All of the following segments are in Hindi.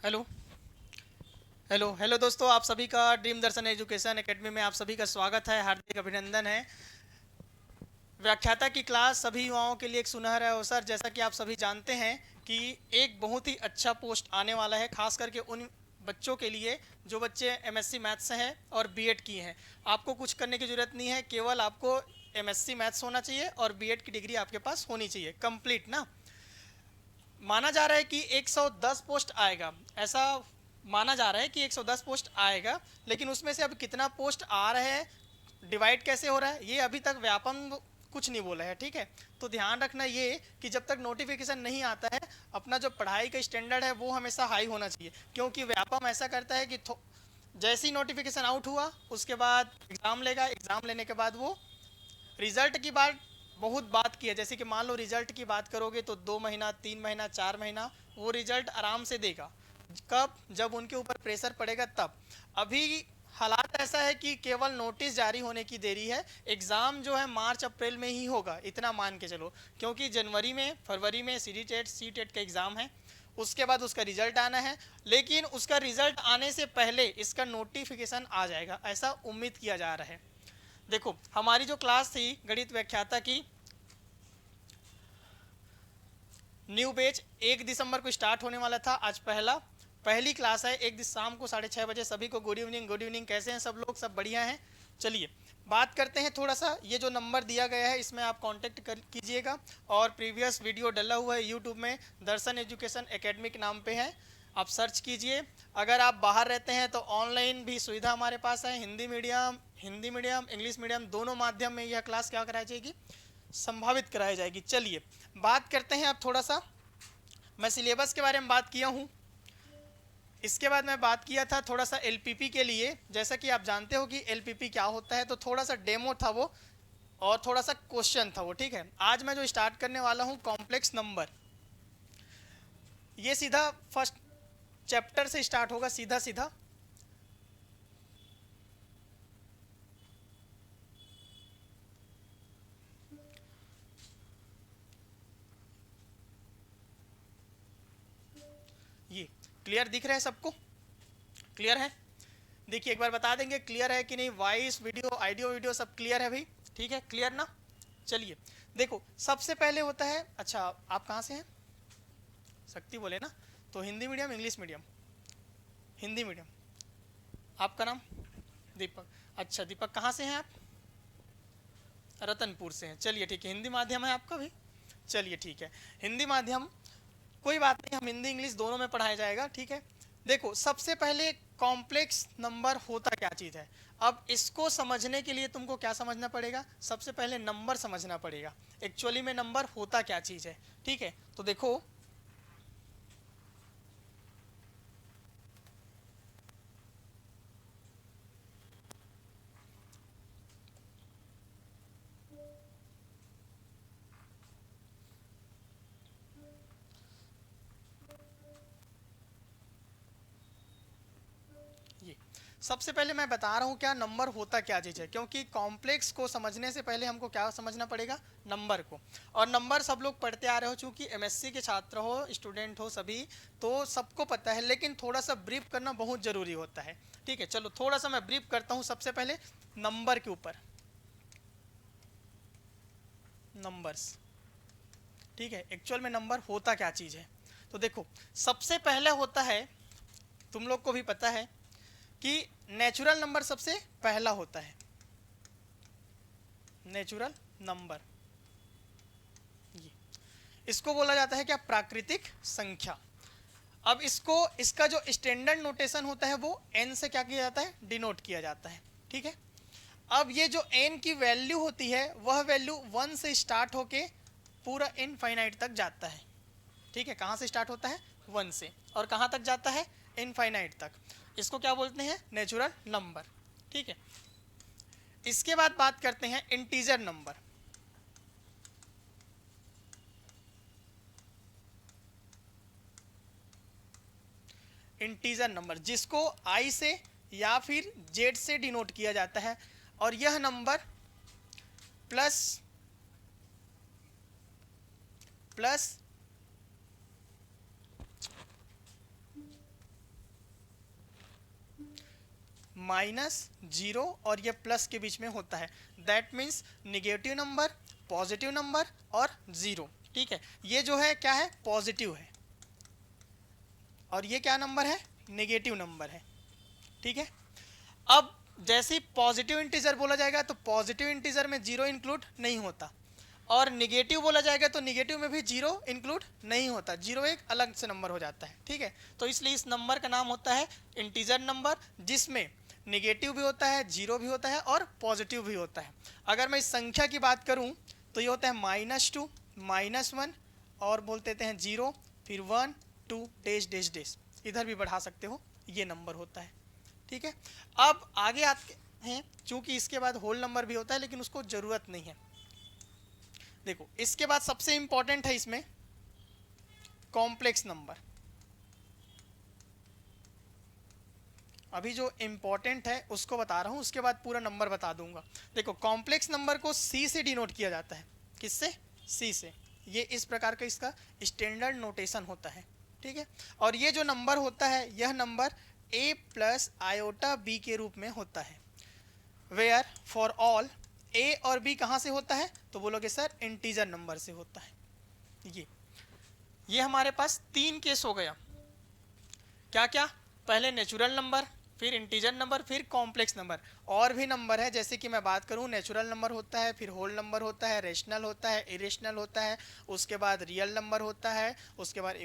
हेलो हेलो हेलो दोस्तों, आप सभी का ड्रीम दर्शन एजुकेशन एकेडमी में आप सभी का स्वागत है, हार्दिक अभिनंदन है। व्याख्याता की क्लास सभी युवाओं के लिए एक सुनहरा अवसर। जैसा कि आप सभी जानते हैं कि एक बहुत ही अच्छा पोस्ट आने वाला है, खास करके उन बच्चों के लिए जो बच्चे एमएससी मैथ्स हैं और बीएड किए हैं। आपको कुछ करने की ज़रूरत नहीं है, केवल आपको एमएससी मैथ्स होना चाहिए और बीएड की डिग्री आपके पास होनी चाहिए, कंप्लीट ना। माना जा रहा है कि 110 पोस्ट आएगा, ऐसा माना जा रहा है कि 110 पोस्ट आएगा। लेकिन उसमें से अब कितना पोस्ट आ रहे हैं, डिवाइड कैसे हो रहा है, ये अभी तक व्यापम कुछ नहीं बोला है, ठीक है। तो ध्यान रखना ये कि जब तक नोटिफिकेशन नहीं आता है, अपना जो पढ़ाई का स्टैंडर्ड है वो हमेशा हाई होना चाहिए, क्योंकि व्यापम ऐसा करता है कि जैसे ही नोटिफिकेशन आउट हुआ उसके बाद एग्ज़ाम लेगा, एग्ज़ाम लेने के बाद वो रिजल्ट की बात बहुत बात की है। जैसे कि मान लो रिजल्ट की बात करोगे तो 2 महीना, 3 महीना, 4 महीना वो रिजल्ट आराम से देगा। कब? जब उनके ऊपर प्रेशर पड़ेगा तब। अभी हालात ऐसा है कि केवल नोटिस जारी होने की देरी है। एग्ज़ाम जो है मार्च अप्रैल में ही होगा, इतना मान के चलो, क्योंकि जनवरी में फरवरी में सी टेट का एग्ज़ाम है, उसके बाद उसका रिजल्ट आना है। लेकिन उसका रिजल्ट आने से पहले इसका नोटिफिकेशन आ जाएगा, ऐसा उम्मीद किया जा रहा है। देखो, हमारी जो क्लास थी गणित व्याख्याता की, न्यू बैच 1 दिसंबर को स्टार्ट होने वाला था। आज पहली क्लास है। एक दिन शाम को 6:30 बजे। सभी को गुड इवनिंग। गुड इवनिंग, कैसे हैं सब लोग? सब बढ़िया हैं। चलिए बात करते हैं थोड़ा सा। ये जो नंबर दिया गया है इसमें आप कांटेक्ट कर कीजिएगा, और प्रीवियस वीडियो डला हुआ है यूट्यूब में, दर्शन एजुकेशन एकेडमिक नाम पे है, आप सर्च कीजिए। अगर आप बाहर रहते हैं तो ऑनलाइन भी सुविधा हमारे पास है, हिंदी मीडियम इंग्लिश मीडियम दोनों माध्यम में यह क्लास क्या कराई जाएगी, संभावित कराई जाएगी। चलिए बात करते हैं अब थोड़ा सा। मैं सिलेबस के बारे में बात किया हूँ, इसके बाद मैं बात किया था थोड़ा सा एलपीपी के लिए। जैसा कि आप जानते हो कि एलपीपी क्या होता है, तो थोड़ा सा डेमो था वो और थोड़ा सा क्वेश्चन था वो, ठीक है। आज मैं जो स्टार्ट करने वाला हूँ कॉम्प्लेक्स नंबर, ये सीधा फर्स्ट चैप्टर से स्टार्ट होगा, सीधा सीधा। ये क्लियर दिख रहा है सबको? क्लियर है? देखिए एक बार बता देंगे क्लियर है कि नहीं। वॉइस वीडियो ऑडियो वीडियो सब क्लियर है भाई? ठीक है, क्लियर ना। चलिए देखो, सबसे पहले होता है, अच्छा आप कहाँ से हैं? शक्ति बोले ना। तो Hindi medium English medium? Hindi medium. आपका नाम? दीपक। अच्छा दीपक, कहाँ से हैं आप? रतनपुर से हैं। चलिए ठीक है, हिंदी माध्यम है आपका भी? चलिए ठीक है, हिंदी माध्यम, कोई बात नहीं, हम हिंदी इंग्लिश दोनों में पढ़ाया जाएगा, ठीक है। देखो सबसे पहले कॉम्प्लेक्स नंबर होता क्या चीज़ है। अब इसको समझने के लिए तुमको क्या समझना पड़ेगा? सबसे पहले नंबर समझना पड़ेगा, एक्चुअली में नंबर होता क्या चीज़ है, ठीक है। तो देखो, ये सबसे पहले मैं बता रहा हूँ क्या नंबर होता क्या चीज़ है, क्योंकि कॉम्प्लेक्स को समझने से पहले हमको क्या समझना पड़ेगा, नंबर को। और नंबर सब लोग पढ़ते आ रहे हो, चूँकि एमएससी के छात्र हो, स्टूडेंट हो सभी, तो सबको पता है, लेकिन थोड़ा सा ब्रीफ करना बहुत ज़रूरी होता है, ठीक है। चलो थोड़ा सा मैं ब्रीफ करता हूँ सबसे पहले नंबर के ऊपर, नंबर्स, ठीक है। एक्चुअल में नंबर होता क्या चीज़ है, तो देखो सबसे पहले होता है, तुम लोग को भी पता है कि नेचुरल नंबर सबसे पहला होता है, नेचुरल नंबर। ये इसको बोला जाता है क्या, प्राकृतिक संख्या। अब इसको, इसका जो स्टैंडर्ड नोटेशन होता है वो n से क्या किया जाता है, डिनोट किया जाता है, ठीक है। अब ये जो n की वैल्यू होती है वह वैल्यू 1 से स्टार्ट होके पूरा इनफाइनाइट तक जाता है, ठीक है। कहाँ से स्टार्ट होता है, 1 से, और कहाँ तक जाता है, इनफाइनाइट तक। इसको क्या बोलते हैं, नेचुरल नंबर, ठीक है। इसके बाद बात करते हैं इंटीजर नंबर। इंटीजर नंबर जिसको आई से या फिर जेड से डिनोट किया जाता है, और यह number plus plus minus, zero और ये प्लस के बीच में होता है। That means negative number, positive number और जीरो। ठीक है, ये जो है क्या है, पॉजिटिव है, और ये क्या नंबर है, नेगेटिव नंबर है। ठीक है, अब जैसे ही पॉजिटिव इंटीजर बोला जाएगा तो पॉजिटिव इंटीजर में जीरो इंक्लूड नहीं होता, और निगेटिव बोला जाएगा तो निगेटिव में भी जीरो इंक्लूड नहीं होता, जीरो एक अलग से नंबर हो जाता है। ठीक है, तो इसलिए इस नंबर का नाम होता है इंटीजर नंबर, जिसमें निगेटिव भी होता है, जीरो भी होता है और पॉजिटिव भी होता है। अगर मैं इस संख्या की बात करूं तो ये होता है -2, -1 और बोल देते हैं जीरो, फिर 1 2 डैश डैश डैश, इधर भी बढ़ा सकते हो, ये नंबर होता है। ठीक है, अब आगे आते हैं, चूंकि इसके बाद होल नंबर भी होता है लेकिन उसको जरूरत नहीं है। देखो, इसके बाद सबसे इंपॉर्टेंट है इसमें कॉम्प्लेक्स नंबर। अभी जो इंपॉर्टेंट है उसको बता रहा हूं, उसके बाद पूरा नंबर बता दूंगा। देखो, कॉम्प्लेक्स नंबर को सी से डिनोट किया जाता है। किससे, सी से। ये इस प्रकार का इसका स्टैंडर्ड नोटेशन होता है। ठीक है, और ये जो नंबर होता है, यह number a plus iota b के रूप में होता है, वेयर फॉर ऑल a और b कहाँ से होता है, तो बोलोगे सर इंटीजर नंबर से होता है। ये हमारे पास तीन केस हो गया। क्या क्या, पहले नेचुरल नंबर, फिर इंटीजर नंबर, फिर कॉम्प्लेक्स नंबर। और भी नंबर है, जैसे कि मैं बात करूं, नेचुरल नंबर होता है, फिर होल नंबर होता है, रेशनल होता है, इरेशनल होता है, उसके बाद रियल नंबर होता है, उसके बाद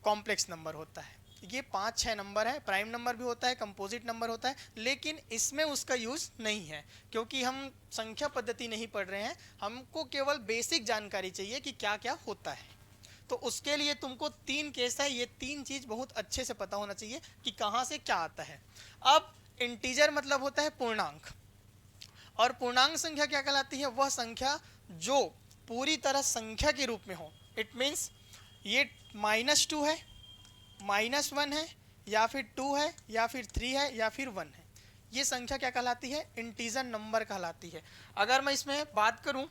कॉम्प्लेक्स नंबर होता है। ये 5-6 नंबर है। प्राइम नंबर भी होता है, कंपोजिट नंबर होता है, लेकिन इसमें उसका यूज नहीं है, क्योंकि हम संख्या पद्धति नहीं पढ़ रहे हैं, हमको केवल बेसिक जानकारी चाहिए कि क्या क्या होता है। तो उसके लिए तुमको तीन केस है, ये तीन चीज बहुत अच्छे से पता होना चाहिए कि कहाँ से क्या आता है। अब इंटीजर मतलब होता है पूर्णांक, और पूर्णांक संख्या क्या कहलाती है, वह संख्या जो पूरी तरह संख्या के रूप में हो। इट मीन्स ये -2 है, -1 है, या फिर 2 है, या फिर 3 है, या फिर 1 है, ये संख्या क्या कहलाती है, इंटीजर नंबर कहलाती है। अगर मैं इसमें बात करूं,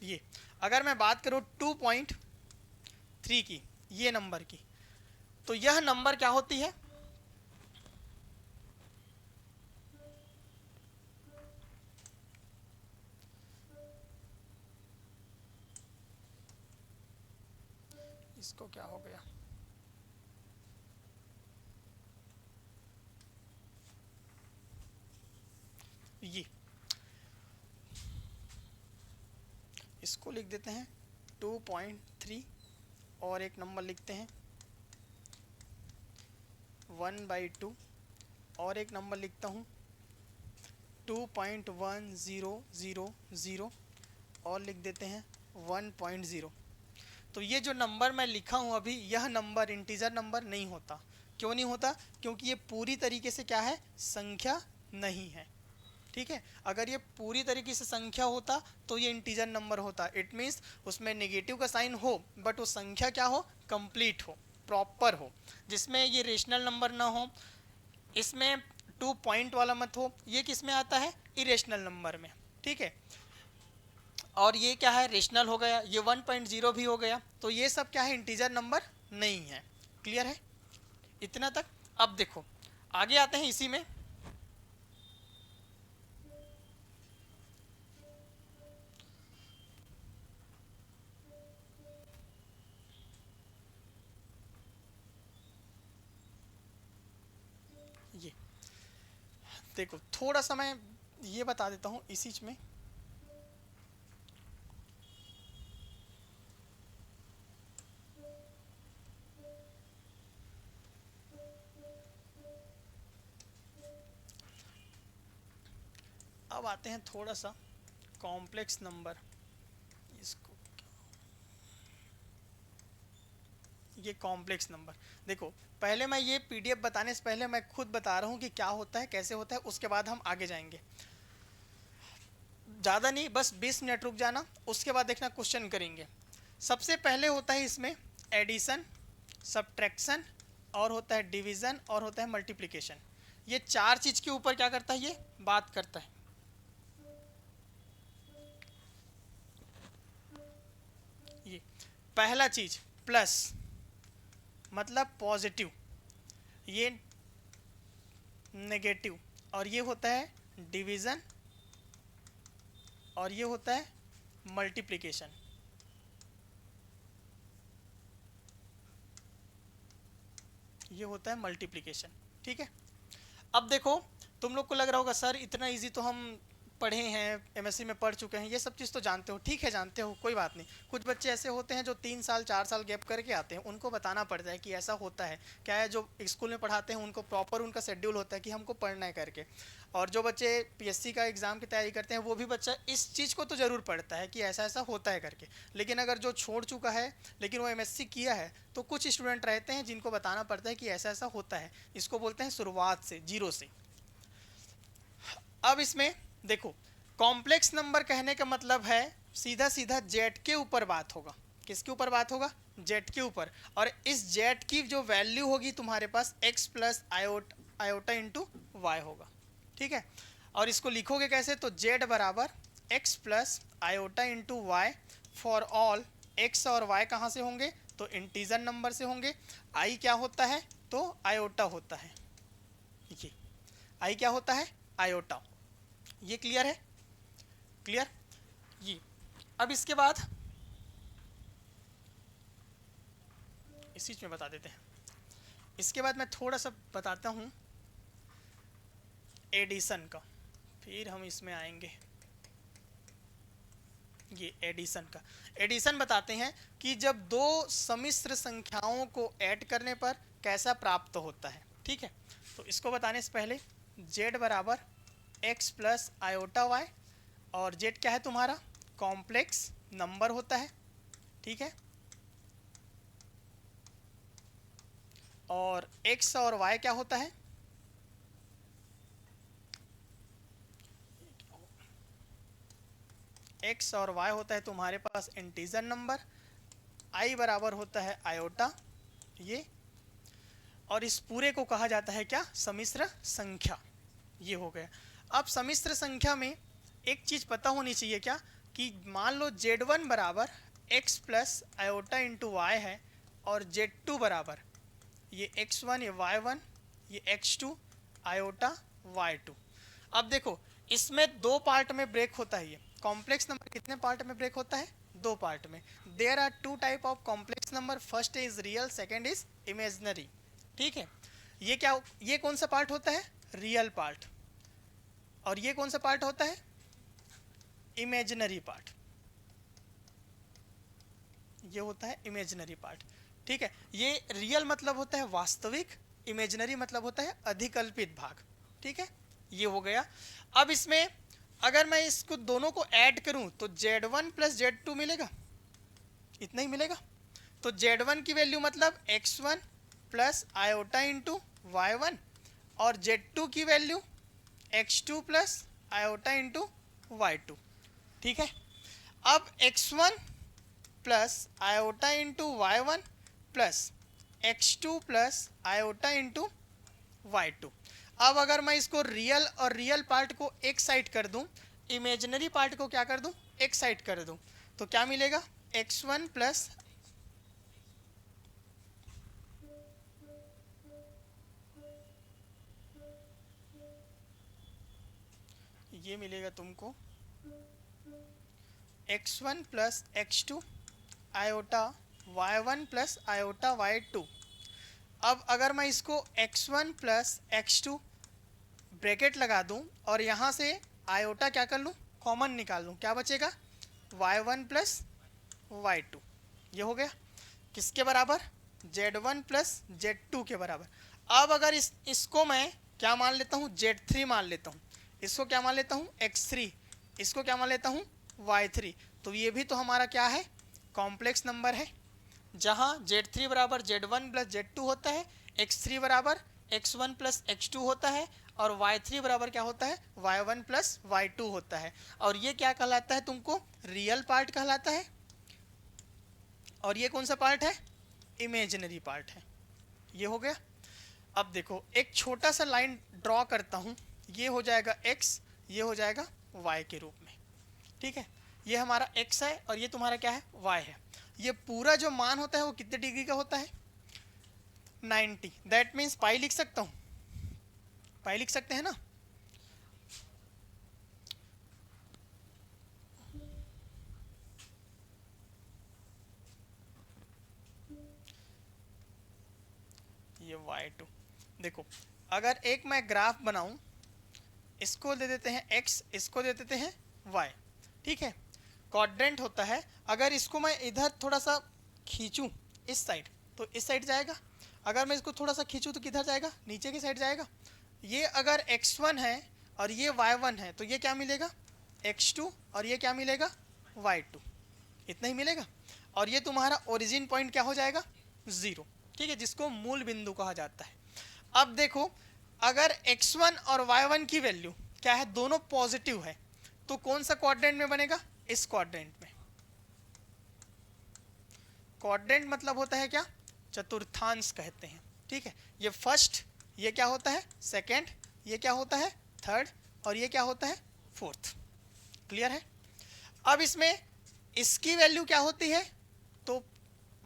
ये अगर मैं बात करूं 2.3 की, ये नंबर की, तो यह नंबर क्या होती है, इसको क्या हो गया, ये इसको लिख देते हैं 2.3, और एक नंबर लिखते हैं 1/2, और एक नंबर लिखता हूँ 2.1000, और लिख देते हैं 1.0। तो ये जो नंबर मैं लिखा हूँ अभी, यह नंबर इंटीजर नंबर नहीं होता। क्यों नहीं होता, क्योंकि ये पूरी तरीके से क्या है, संख्या नहीं है। ठीक है, अगर ये पूरी तरीके से संख्या होता तो ये इंटीजर नंबर होता। इट मीन्स उसमें नेगेटिव का साइन हो, बट वो संख्या क्या हो, कंप्लीट हो, प्रॉपर हो, जिसमें ये रेशनल नंबर ना हो, इसमें 2 पॉइंट वाला मत हो। ये किस में आता है, इरेशनल नंबर में। ठीक है, और ये क्या है, रेशनल हो गया, ये 1.0 भी हो गया, तो ये सब क्या है, इंटीजर नंबर नहीं है। क्लियर है इतना तक। अब देखो आगे आते हैं इसी में, ये देखो थोड़ा सा मैं ये बता देता हूँ इसी में। अब आते हैं थोड़ा सा कॉम्प्लेक्स नंबर, इसको ये कॉम्प्लेक्स नंबर। देखो पहले मैं ये पीडीएफ बताने से पहले मैं खुद बता रहा हूँ कि क्या होता है, कैसे होता है, उसके बाद हम आगे जाएंगे। ज़्यादा नहीं, बस 20 मिनट रुक जाना, उसके बाद देखना क्वेश्चन करेंगे। सबसे पहले होता है इसमें एडिशन, सब्ट्रैक्शन, और होता है डिवीज़न, और होता है मल्टीप्लिकेशन। ये चार चीज़ के ऊपर क्या करता है, ये बात करता है। ये पहला चीज़ प्लस, मतलब पॉजिटिव, ये नेगेटिव, और ये होता है डिवीज़न, और ये होता है मल्टीप्लिकेशन। ये होता है मल्टीप्लिकेशन। ठीक है, अब देखो तुम लोग को लग रहा होगा सर इतना इजी तो हम पढ़े हैं, एमएससी में पढ़ चुके हैं, ये सब चीज़ तो जानते हो। ठीक है, जानते हो, कोई बात नहीं। कुछ बच्चे ऐसे होते हैं जो 3 साल 4 साल गैप करके आते हैं, उनको बताना पड़ता है कि ऐसा होता है। क्या है, जो स्कूल में पढ़ाते हैं उनको प्रॉपर उनका शेड्यूल होता है कि हमको पढ़ना है करके। और जो बच्चे पीएससी का एग्ज़ाम की तैयारी करते हैं वो भी बच्चा इस चीज़ को तो ज़रूर पढ़ता है कि ऐसा ऐसा होता है करके। लेकिन अगर जो छोड़ चुका है लेकिन वो एमएससी किया है, तो कुछ स्टूडेंट रहते हैं जिनको बताना पड़ता है कि ऐसा ऐसा होता है। इसको बोलते हैं शुरुआत से, जीरो से। अब इसमें देखो, कॉम्प्लेक्स नंबर कहने का मतलब है सीधा सीधा जेड के ऊपर बात होगा। किसके ऊपर बात होगा? जेड के ऊपर। और इस जेड की जो वैल्यू होगी तुम्हारे पास x plus iota into y होगा। ठीक है, और इसको लिखोगे कैसे? तो जेड बराबर X plus iota into Y for all X और वाई कहाँ से होंगे? तो इंटीजर नंबर से होंगे। आई क्या होता है? तो आयोटा होता है। ये आई क्या होता है? आयोटा। ये क्लियर है? क्लियर? ये अब इसके बाद इसी में बता देते हैं। इसके बाद मैं थोड़ा सा बताता हूँ एडिशन का, फिर हम इसमें आएंगे। ये एडिशन का, एडिशन बताते हैं कि जब दो सम्मिश्र संख्याओं को ऐड करने पर कैसा प्राप्त होता है। ठीक है, तो इसको बताने से पहले z बराबर x प्लस आयोटा वाई, और z क्या है तुम्हारा? कॉम्प्लेक्स नंबर होता है। ठीक है, और x और y क्या होता है? x और y होता है तुम्हारे पास इंटीजर नंबर। i बराबर होता है आयोटा, ये, और इस पूरे को कहा जाता है क्या? सम्मिश्र संख्या। ये हो गया। अब सम्मिश्र संख्या में एक चीज पता होनी चाहिए, क्या? कि मान लो z1 बराबर x plus iota into Y है, और z2 बराबर ये x1 ये y1 ये x2 आयोटा y2। अब देखो इसमें दो पार्ट में ब्रेक होता है। ये कॉम्प्लेक्स नंबर कितने पार्ट में ब्रेक होता है? दो पार्ट में। There are two type of complex number, first is real, second is imaginary. ठीक है, ये क्या, ये कौन सा पार्ट होता है? Real part. और ये कौन सा पार्ट होता है? Imaginary part. ये होता है इमेजिनरी पार्ट। ठीक है, ये रियल मतलब होता है वास्तविक, इमेजिनरी मतलब होता है अधिकल्पित भाग। ठीक है, ये हो गया। अब इसमें अगर मैं इसको दोनों को ऐड करूं तो z1 प्लस z2 मिलेगा, इतना ही मिलेगा। तो z1 की वैल्यू मतलब x1 plus iota into y1, और z2 की value x2 plus iota into y2। ठीक है, अब x1 plus iota into y1 plus x2 plus iota into y2। अब अगर मैं इसको रियल और रियल पार्ट को एक साइड कर दूं, इमेजिनरी पार्ट को क्या कर दूं? एक साइड कर दूं, तो क्या मिलेगा? x1 प्लस, ये मिलेगा तुमको x1 plus x2 iota y1 plus iota y2। अब अगर मैं इसको x1 प्लस x2 ब्रैकेट लगा दूं और यहाँ से आयोटा क्या कर लूँ? कॉमन निकाल लूँ, क्या बचेगा? y1 plus y2। ये हो गया किसके बराबर? z1 प्लस z2 के बराबर। अब अगर इसको मैं क्या मान लेता हूँ? z3 मान लेता हूँ। इसको क्या मान लेता हूँ? x3। इसको क्या मान लेता हूँ? y3। तो ये भी तो हमारा क्या है? कॉम्प्लेक्स नंबर है, जहाँ z3 बराबर z1 प्लस z2 होता है, x3 बराबर x1 प्लस x2 होता है, और y3 बराबर क्या होता है? y1 प्लस y2 होता है। और ये क्या कहलाता है तुमको? रियल पार्ट कहलाता है। और ये कौन सा पार्ट है? इमेजिनरी पार्ट है। ये हो गया। अब देखो एक छोटा सा लाइन ड्रॉ करता हूँ, ये हो जाएगा x, ये हो जाएगा y के रूप में। ठीक है, ये हमारा x है और ये तुम्हारा क्या है? y है। ये पूरा जो मान होता है वो कितने डिग्री का होता है? 90, दैट मीन्स पाई लिख सकता हूँ, पाई लिख सकते हैं ना। ये y2, देखो अगर एक मैं ग्राफ बनाऊं, इसको दे देते हैं x, इसको दे देते हैं y, ठीक है, क्वाड्रेंट होता है। अगर इसको मैं इधर थोड़ा सा खींचूं इस साइड, तो इस साइड जाएगा। अगर मैं इसको थोड़ा सा खींचूं तो किधर जाएगा, नीचे की साइड जाएगा। ये अगर x1 है और ये y1 है, तो ये क्या मिलेगा, x2, और ये क्या मिलेगा, y2, इतना ही मिलेगा। और ये तुम्हारा ओरिजिन पॉइंट क्या हो जाएगा, 0, ठीक है, जिसको मूल बिंदु कहा जाता है। अब देखो, अगर x1 और y1 की वैल्यू क्या है, दोनों पॉजिटिव है, तो कौन सा क्वाड्रेंट में बनेगा, इस क्वाड्रेंट में। क्वाड्रेंट मतलब होता है क्या, चतुर्थांश कहते हैं, ठीक है। ये फर्स्ट, ये क्या होता है सेकंड, ये क्या होता है थर्ड, और ये क्या होता है फोर्थ। क्लियर है। अब इसमें इसकी वैल्यू क्या होती है, तो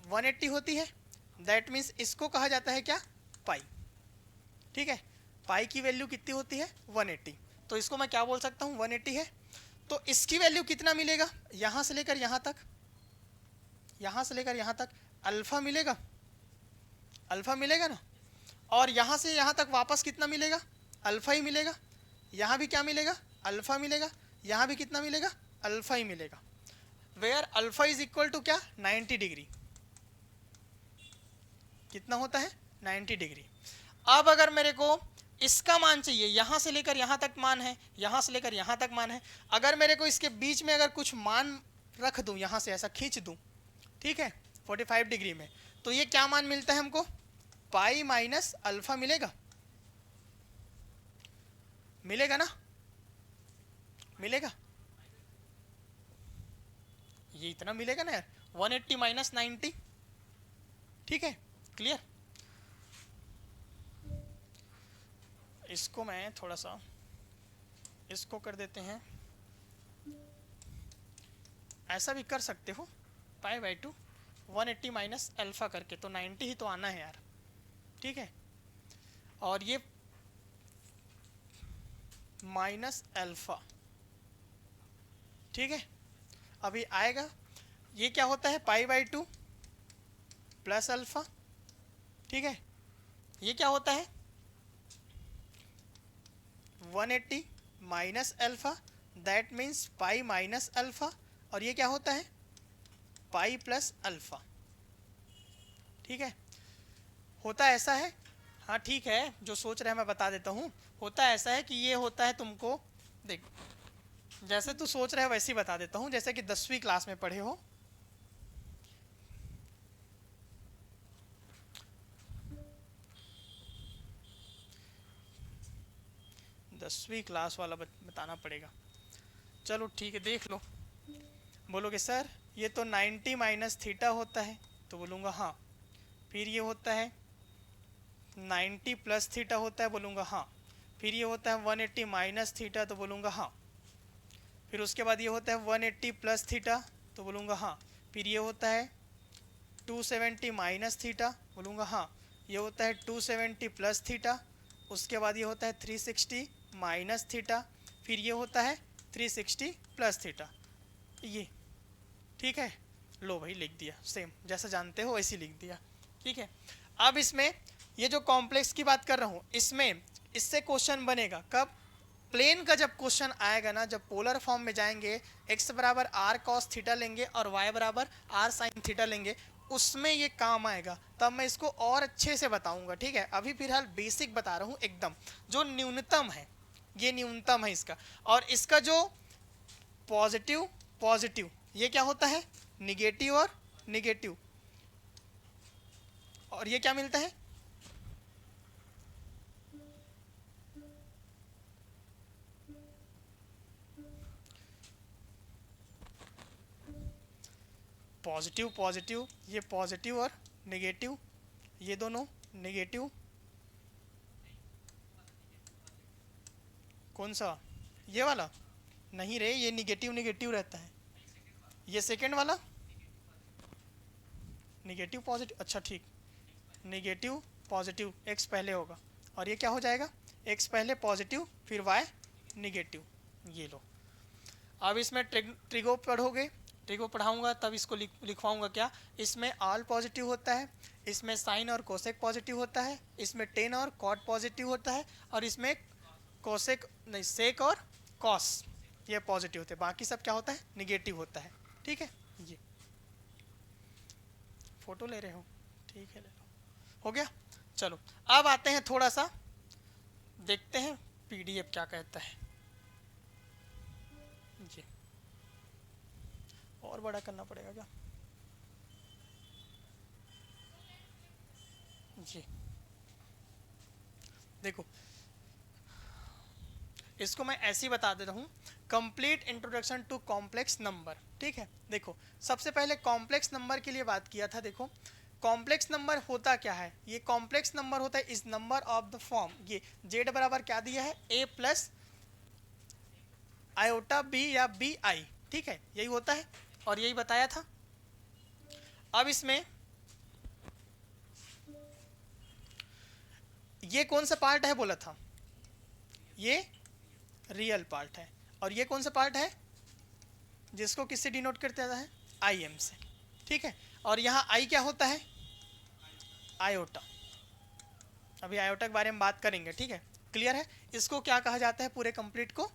180 होती है, दैट मीन्स इसको कहा जाता है क्या, पाई, ठीक है। पाई की वैल्यू कितनी होती है, 180, तो इसको मैं क्या बोल सकता हूँ, 180 है। तो इसकी वैल्यू कितना मिलेगा, यहाँ से लेकर यहाँ तक, यहाँ से लेकर यहाँ तक अल्फा मिलेगा, अल्फा मिलेगा ना। और यहाँ से यहाँ तक वापस कितना मिलेगा, अल्फा ही मिलेगा। यहाँ भी क्या मिलेगा, अल्फा मिलेगा। यहाँ भी कितना मिलेगा, अल्फा ही मिलेगा। Where alpha is equal to क्या, 90 डिग्री। कितना होता है, 90 डिग्री। अब अगर मेरे को इसका मान चाहिए, यहाँ से लेकर यहाँ तक मान है, यहाँ से लेकर यहाँ तक मान है, अगर मेरे को इसके बीच में अगर कुछ मान रख दूँ, यहाँ से ऐसा खींच दूँ, ठीक है, 45 डिग्री में, तो ये क्या मान मिलता है हमको, पाई माइनस अल्फा मिलेगा, मिलेगा ना, मिलेगा, ये इतना मिलेगा ना यार, 180 माइनस 90, ठीक है, क्लियर। इसको मैं थोड़ा सा इसको कर देते हैं, ऐसा भी कर सकते हो, पाई बाई 2 180 माइनस अल्फा करके, तो 90 ही तो आना है यार, ठीक है। और ये माइनस अल्फा, ठीक है, अभी आएगा। ये क्या होता है, पाई बाई 2 प्लस अल्फा, ठीक है। ये क्या होता है, 180 minus alpha, that means pi minus alpha, और ये क्या होता है, पाई प्लस अल्फा, ठीक है। होता ऐसा है, हाँ ठीक है, जो सोच रहे हैं मैं बता देता हूँ। होता ऐसा है कि ये होता है तुमको, देख जैसे तू सोच रहा है वैसे ही बता देता हूँ, जैसे कि 10वीं क्लास में पढ़े हो, दसवीं क्लास वाला बताना पड़ेगा। चलो ठीक है, देख लो। बोलोगे सर ये तो 90 माइनस थीटा होता है, तो बोलूँगा हाँ। फिर ये होता है 90 प्लस थीटा होता है, बोलूँगा हाँ। फिर ये होता है 180 माइनस थीटा, तो बोलूँगा हाँ। फिर उसके बाद ये होता है 180 प्लस थीटा, तो बोलूँगा हाँ। फिर ये होता है 270 माइनस थीटा, बोलूँगा हाँ। ये होता है 270 प्लस थीटा, उसके बाद ये होता है 360 माइनस थीटा, फिर ये होता है 360 प्लस थीटा, ये ठीक है। लो भाई लिख दिया, सेम जैसा जानते हो वैसे लिख दिया, ठीक है। अब इसमें ये जो कॉम्प्लेक्स की बात कर रहा हूँ, इसमें इससे क्वेश्चन बनेगा कब, प्लेन का जब क्वेश्चन आएगा ना, जब पोलर फॉर्म में जाएंगे, x बराबर आर कॉस थीटा लेंगे और y बराबर आर साइन थीटा लेंगे, उसमें ये काम आएगा, तब मैं इसको और अच्छे से बताऊंगा, ठीक है। अभी फिलहाल बेसिक बता रहा हूँ, एकदम जो न्यूनतम है, ये न्यूनतम है इसका। और इसका जो पॉजिटिव पॉजिटिव, ये क्या होता है, निगेटिव और निगेटिव, और ये क्या मिलता है, पॉजिटिव पॉजिटिव, ये पॉजिटिव और नेगेटिव, ये दोनों नेगेटिव। कौन सा, ये वाला, नहीं रे, ये निगेटिव निगेटिव रहता है। ये सेकंड वाला निगेटिव पॉजिटिव, अच्छा ठीक, निगेटिव पॉजिटिव, x पहले होगा, और ये क्या हो जाएगा, x पहले पॉजिटिव फिर y निगेटिव। ये लो, अब इसमें ट्रिगो पढ़ोगे, ट्रिगो पढ़ाऊंगा तब इसको लिखवाऊंगा क्या, इसमें ऑल पॉजिटिव होता है, इसमें साइन और कोसेक पॉजिटिव होता है, इसमें टेन और कॉट पॉजिटिव होता है, और इसमें कोसेक नहीं सेक और कॉस ये पॉजिटिव होते हैं, बाकी सब क्या होता है, निगेटिव होता है। ठीक है, ये फोटो ले रहे हो, ठीक है ले लो, हो गया। चलो अब आते हैं थोड़ा सा देखते हैं पीडीएफ क्या कहता है। जी और बड़ा करना पड़ेगा क्या, जी देखो इसको मैं ऐसे ही बता देता हूँ, complete introduction to complex number. ठीक है, देखो सबसे पहले कॉम्प्लेक्स नंबर के लिए बात किया था। देखो कॉम्प्लेक्स नंबर होता क्या है, ये कॉम्प्लेक्स नंबर होता है इस नंबर ऑफ द फॉर्म, ये जेड बराबर क्या दिया है, a प्लस आयोटा बी या बी आई। ठीक है, यही होता है और यही बताया था। अब इसमें ये कौन सा पार्ट है बोला था, ये रियल पार्ट है, और ये कौन सा पार्ट है जिसको किससे डिनोट करते है, आई एम से। ठीक है, और यहाँ आई क्या होता है, आयोटा, अभी आयोटा के बारे में बात करेंगे। ठीक है, क्लियर है। इसको क्या कहा जाता है, पूरे कंप्लीट को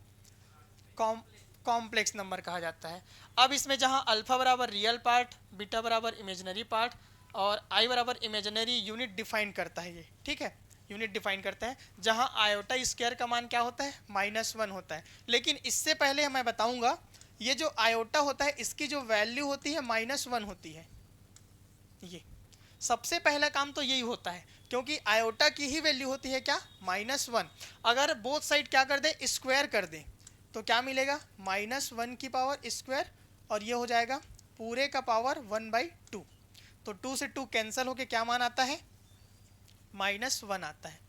कॉम्प्लेक्स नंबर कहा जाता है। अब इसमें जहाँ अल्फा बराबर रियल पार्ट, बीटा बराबर इमेजिनरी पार्ट और आई बराबर इमेजिनरी यूनिट डिफाइन करता है ये। ठीक है, यूनिट डिफाइन करता है, जहाँ आयोटा स्क्वायर का मान क्या होता है, -1 होता है। लेकिन इससे पहले मैं बताऊंगा, ये जो आयोटा होता है इसकी जो वैल्यू होती है -1 होती है। ये सबसे पहला काम तो यही होता है, क्योंकि आयोटा की ही वैल्यू होती है क्या, -1। अगर बोथ साइड क्या कर दे, स्क्वायर कर दे, तो क्या मिलेगा, -1 की पावर स्क्वायर, और ये हो जाएगा पूरे का पावर 1/2। तो 2 से 2 कैंसिल होके क्या मान आता है, -1 आता है।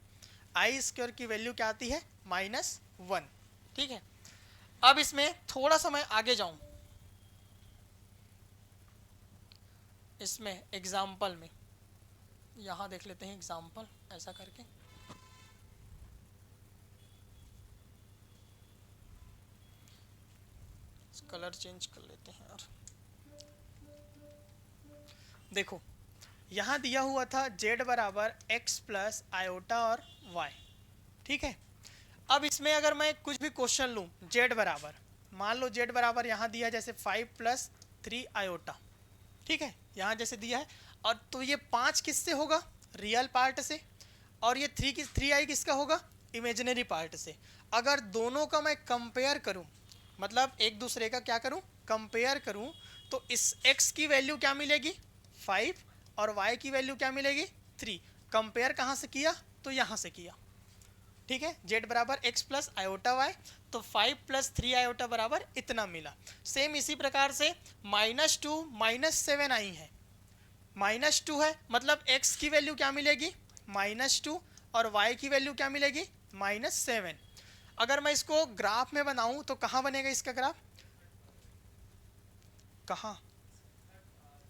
आई स्क्वायर की वैल्यू क्या आती है, -1। ठीक है, अब इसमें थोड़ा सा मैं आगे जाऊं, इसमें एग्जाम्पल में यहाँ देख लेते हैं एग्जाम्पल, ऐसा करके कलर चेंज कर लेते हैं यार। देखो यहाँ दिया हुआ था z बराबर x प्लस आयोटा और y। ठीक है, अब इसमें अगर मैं कुछ भी क्वेश्चन लूँ, z बराबर, मान लो z बराबर यहाँ दिया जैसे 5 + 3 आयोटा। ठीक है, यहाँ जैसे दिया है, और तो ये 5 किससे होगा, रियल पार्ट से, और ये 3 किसका होगा, इमेजिनरी पार्ट से। अगर दोनों का मैं कंपेयर करूं, मतलब एक दूसरे का क्या करूं, कंपेयर करूं, तो इस x की वैल्यू क्या मिलेगी, 5, और y की वैल्यू क्या मिलेगी, 3। कंपेयर कहाँ से किया, तो यहाँ से किया। ठीक है, z बराबर x प्लस आयोटा y, तो 5 + 3 आयोटा बराबर इतना मिला। सेम इसी प्रकार से -2 -7 आई है, -2 है, मतलब x की वैल्यू क्या मिलेगी, -2, और y की वैल्यू क्या मिलेगी, -7। अगर मैं इसको ग्राफ में बनाऊं तो कहाँ बनेगा इसका ग्राफ, कहाँ,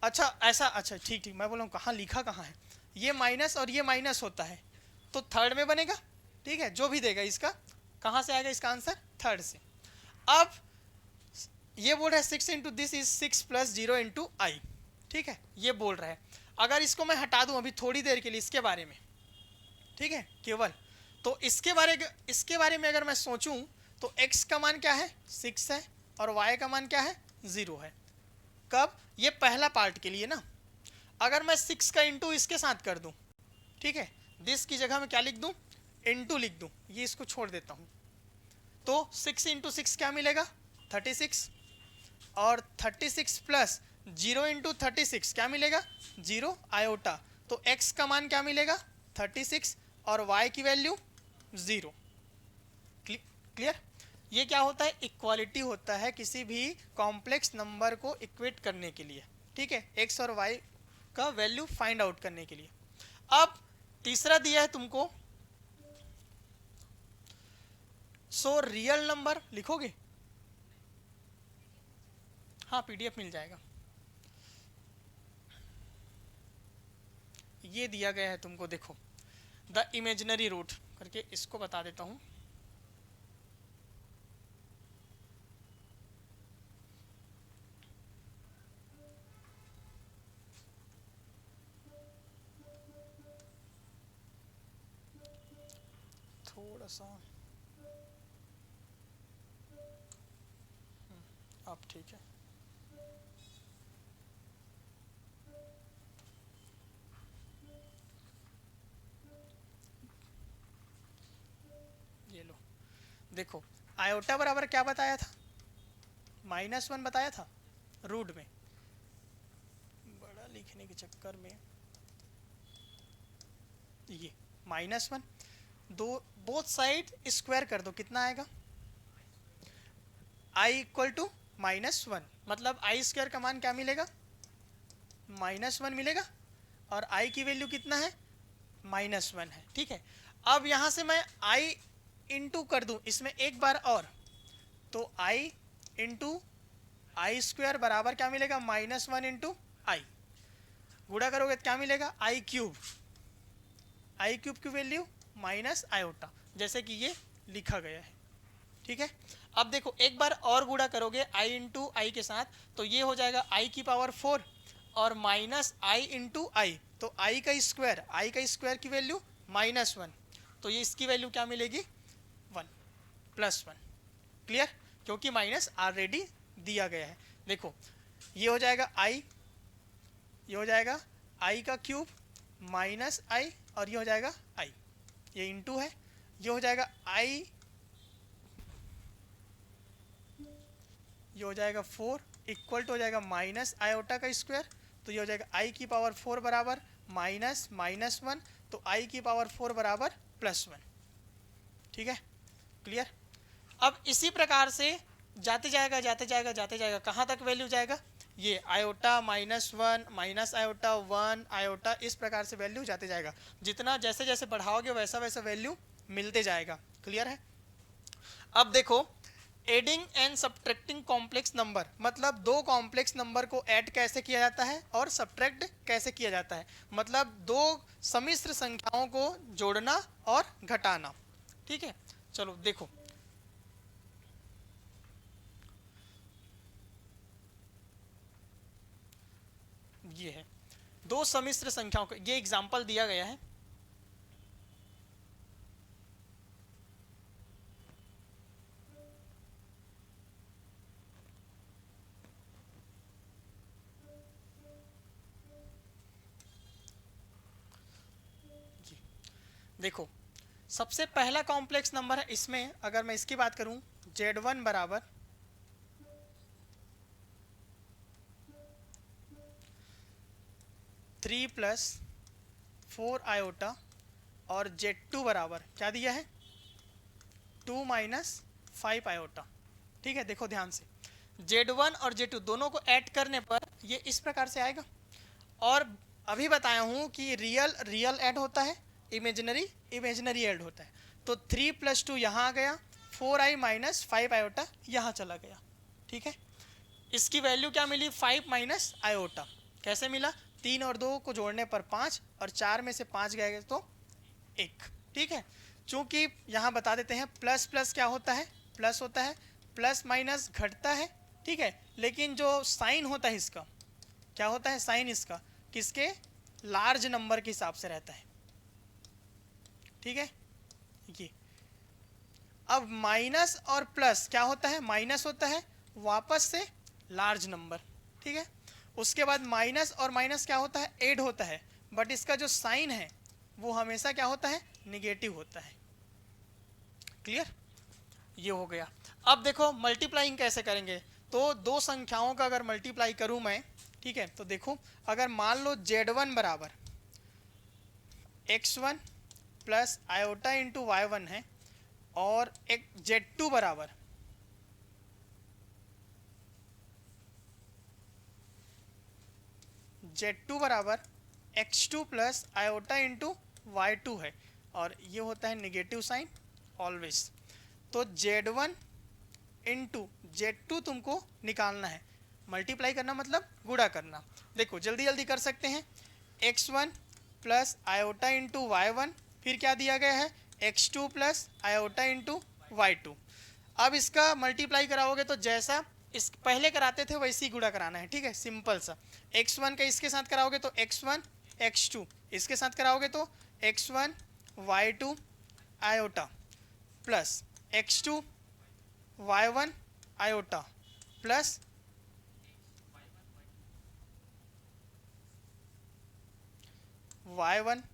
अच्छा ऐसा, अच्छा ठीक ठीक, मैं बोल रहा हूँ कहाँ लिखा कहाँ है, ये माइनस और ये माइनस होता है, तो थर्ड में बनेगा। ठीक है, जो भी देगा इसका कहाँ से आएगा, इसका आंसर थर्ड से। अब ये बोल रहा है 6 इंटू दिस इज 6 + 0 इंटू आई। ठीक है, ये बोल रहा है, अगर इसको मैं हटा दूं अभी थोड़ी देर के लिए इसके बारे में, ठीक है केवल, तो इसके बारे में अगर मैं सोचूं, तो x का मान क्या है, 6 है, और y का मान क्या है, 0 है। कब, ये पहला पार्ट के लिए ना। अगर मैं 6 का इंटू इसके साथ कर दूं, ठीक है, दिस की जगह में क्या लिख दूं, इंटू लिख दूं, ये इसको छोड़ देता हूं, तो 6 इंटू 6 क्या मिलेगा, 36, और 36 प्लस 0 इंटू 36 क्या मिलेगा, 0 आयोटा, तो x का मान क्या मिलेगा, 36, और y की वैल्यू 0। क्लियर, ये क्या होता है, इक्वालिटी होता है किसी भी कॉम्प्लेक्स नंबर को इक्वेट करने के लिए। ठीक है, x और y का वैल्यू फाइंड आउट करने के लिए। अब तीसरा दिया है तुमको, सो रियल नंबर लिखोगे, हाँ पीडीएफ मिल जाएगा। ये दिया गया है तुमको, देखो द इमेजिनरी रूट करके इसको बता देता हूँ। थोड़ा सा अब ठीक है। ये लो, देखो आयोटा बराबर क्या बताया था, -1 बताया था रूट में, बड़ा लिखने के चक्कर में ये -1, दो बोथ साइड स्क्वायर कर दो, कितना आएगा i इक्वल टू -1, मतलब आई स्क्वायर का मान क्या मिलेगा, -1 मिलेगा, और i की वैल्यू कितना है, -1 है। ठीक है, अब यहाँ से मैं i इंटू कर दूं इसमें एक बार और, तो i इंटू आई स्क्वायर बराबर क्या मिलेगा, -1 इंटू आई, गुणा करोगे तो क्या मिलेगा, आई क्यूब की वैल्यू माइनस आयोटा, जैसे कि ये लिखा गया है। ठीक है, अब देखो एक बार और गुणा करोगे i इंटू आई के साथ, तो ये हो जाएगा i की पावर 4 और माइनस आई इंटू आई, तो i का स्क्वायर की वैल्यू -1, तो ये इसकी वैल्यू क्या मिलेगी, 1 +1। क्लियर, क्योंकि माइनस ऑलरेडी दिया गया है। देखो ये हो जाएगा i, ये हो जाएगा i का क्यूब माइनस आई, और ये हो जाएगा i, ये इंटू है, ये हो जाएगा i, ये हो जाएगा 4 इक्वल टू हो जाएगा माइनस आयोटा का स्क्वायर, तो ये हो जाएगा i की पावर 4 बराबर -1, तो i की पावर 4 बराबर +1। ठीक है, क्लियर। अब इसी प्रकार से जाते जाएगा कहाँ तक वैल्यू जाएगा, ये आयोटा -1 माइनस आयोटा 1 आयोटा, इस प्रकार से वैल्यू जाते जाएगा, जितना जैसे जैसे बढ़ाओगे वैसा वैसा वैल्यू मिलते जाएगा। क्लियर है। अब देखो adding and subtracting complex number, मतलब दो कॉम्प्लेक्स नंबर को ऐड कैसे किया जाता है और सब्ट्रैक्ट कैसे किया जाता है, मतलब दो सम्मिश्र संख्याओं को जोड़ना और घटाना। ठीक है, चलो देखो ये है दो सम्मिश्र संख्याओं का, ये एग्जाम्पल दिया गया है। देखो सबसे पहला कॉम्प्लेक्स नंबर है, इसमें अगर मैं इसकी बात करूं Z1 बराबर 3 + 4 आयोटा, और Z2 बराबर क्या दिया है 2 - 5 आयोटा। ठीक है, देखो ध्यान से Z1 और Z2 दोनों को ऐड करने पर ये इस प्रकार से आएगा, और अभी बताया हूं कि रियल ऐड होता है, इमेजिनरी ऐड होता है, तो 3 + 2 यहाँ आ गया, 4i - 5 आयोटा यहाँ चला गया। ठीक है, इसकी वैल्यू क्या मिली 5 - आयोटा, कैसे मिला, 3 और 2 को जोड़ने पर 5, और 4 में से 5 गए तो 1। ठीक है, चूंकि यहाँ बता देते हैं प्लस प्लस क्या होता है, प्लस होता है, प्लस माइनस घटता है। ठीक है, लेकिन जो साइन होता है इसका क्या होता है, साइन इसका किसके, लार्ज नंबर के हिसाब से रहता है। ठीक है, ये अब माइनस और प्लस क्या होता है, माइनस होता है वापस से लार्ज नंबर। ठीक है, उसके बाद माइनस और माइनस क्या होता है, ऐड होता है, बट इसका जो साइन है वो हमेशा क्या होता है, निगेटिव होता है। क्लियर, ये हो गया। अब देखो मल्टीप्लाइंग कैसे करेंगे, तो दो संख्याओं का अगर मल्टीप्लाई करूं मैं, ठीक है, तो देखो अगर मान लो Z1 बराबर x1 + आयोटा इंटू y1 है, और एक Z2 बराबर x2 + आयोटा इंटू y2 है, और ये होता है नेगेटिव साइन ऑलवेज। तो Z1 इंटू Z2 तुमको निकालना है, मल्टीप्लाई करना मतलब गुणा करना। देखो जल्दी जल्दी कर सकते हैं, x1 + आयोटा इंटू y1, फिर क्या दिया गया है, x2 plus iota into y2। अब इसका मल्टीप्लाई कराओगे तो जैसा इस पहले कराते थे वैसे ही गुणा कराना है, ठीक है, सिंपल सा। x1 का इसके साथ कराओगे तो x1 x2, इसके साथ कराओगे तो x1 y2 iota plus x2 y1 iota plus y1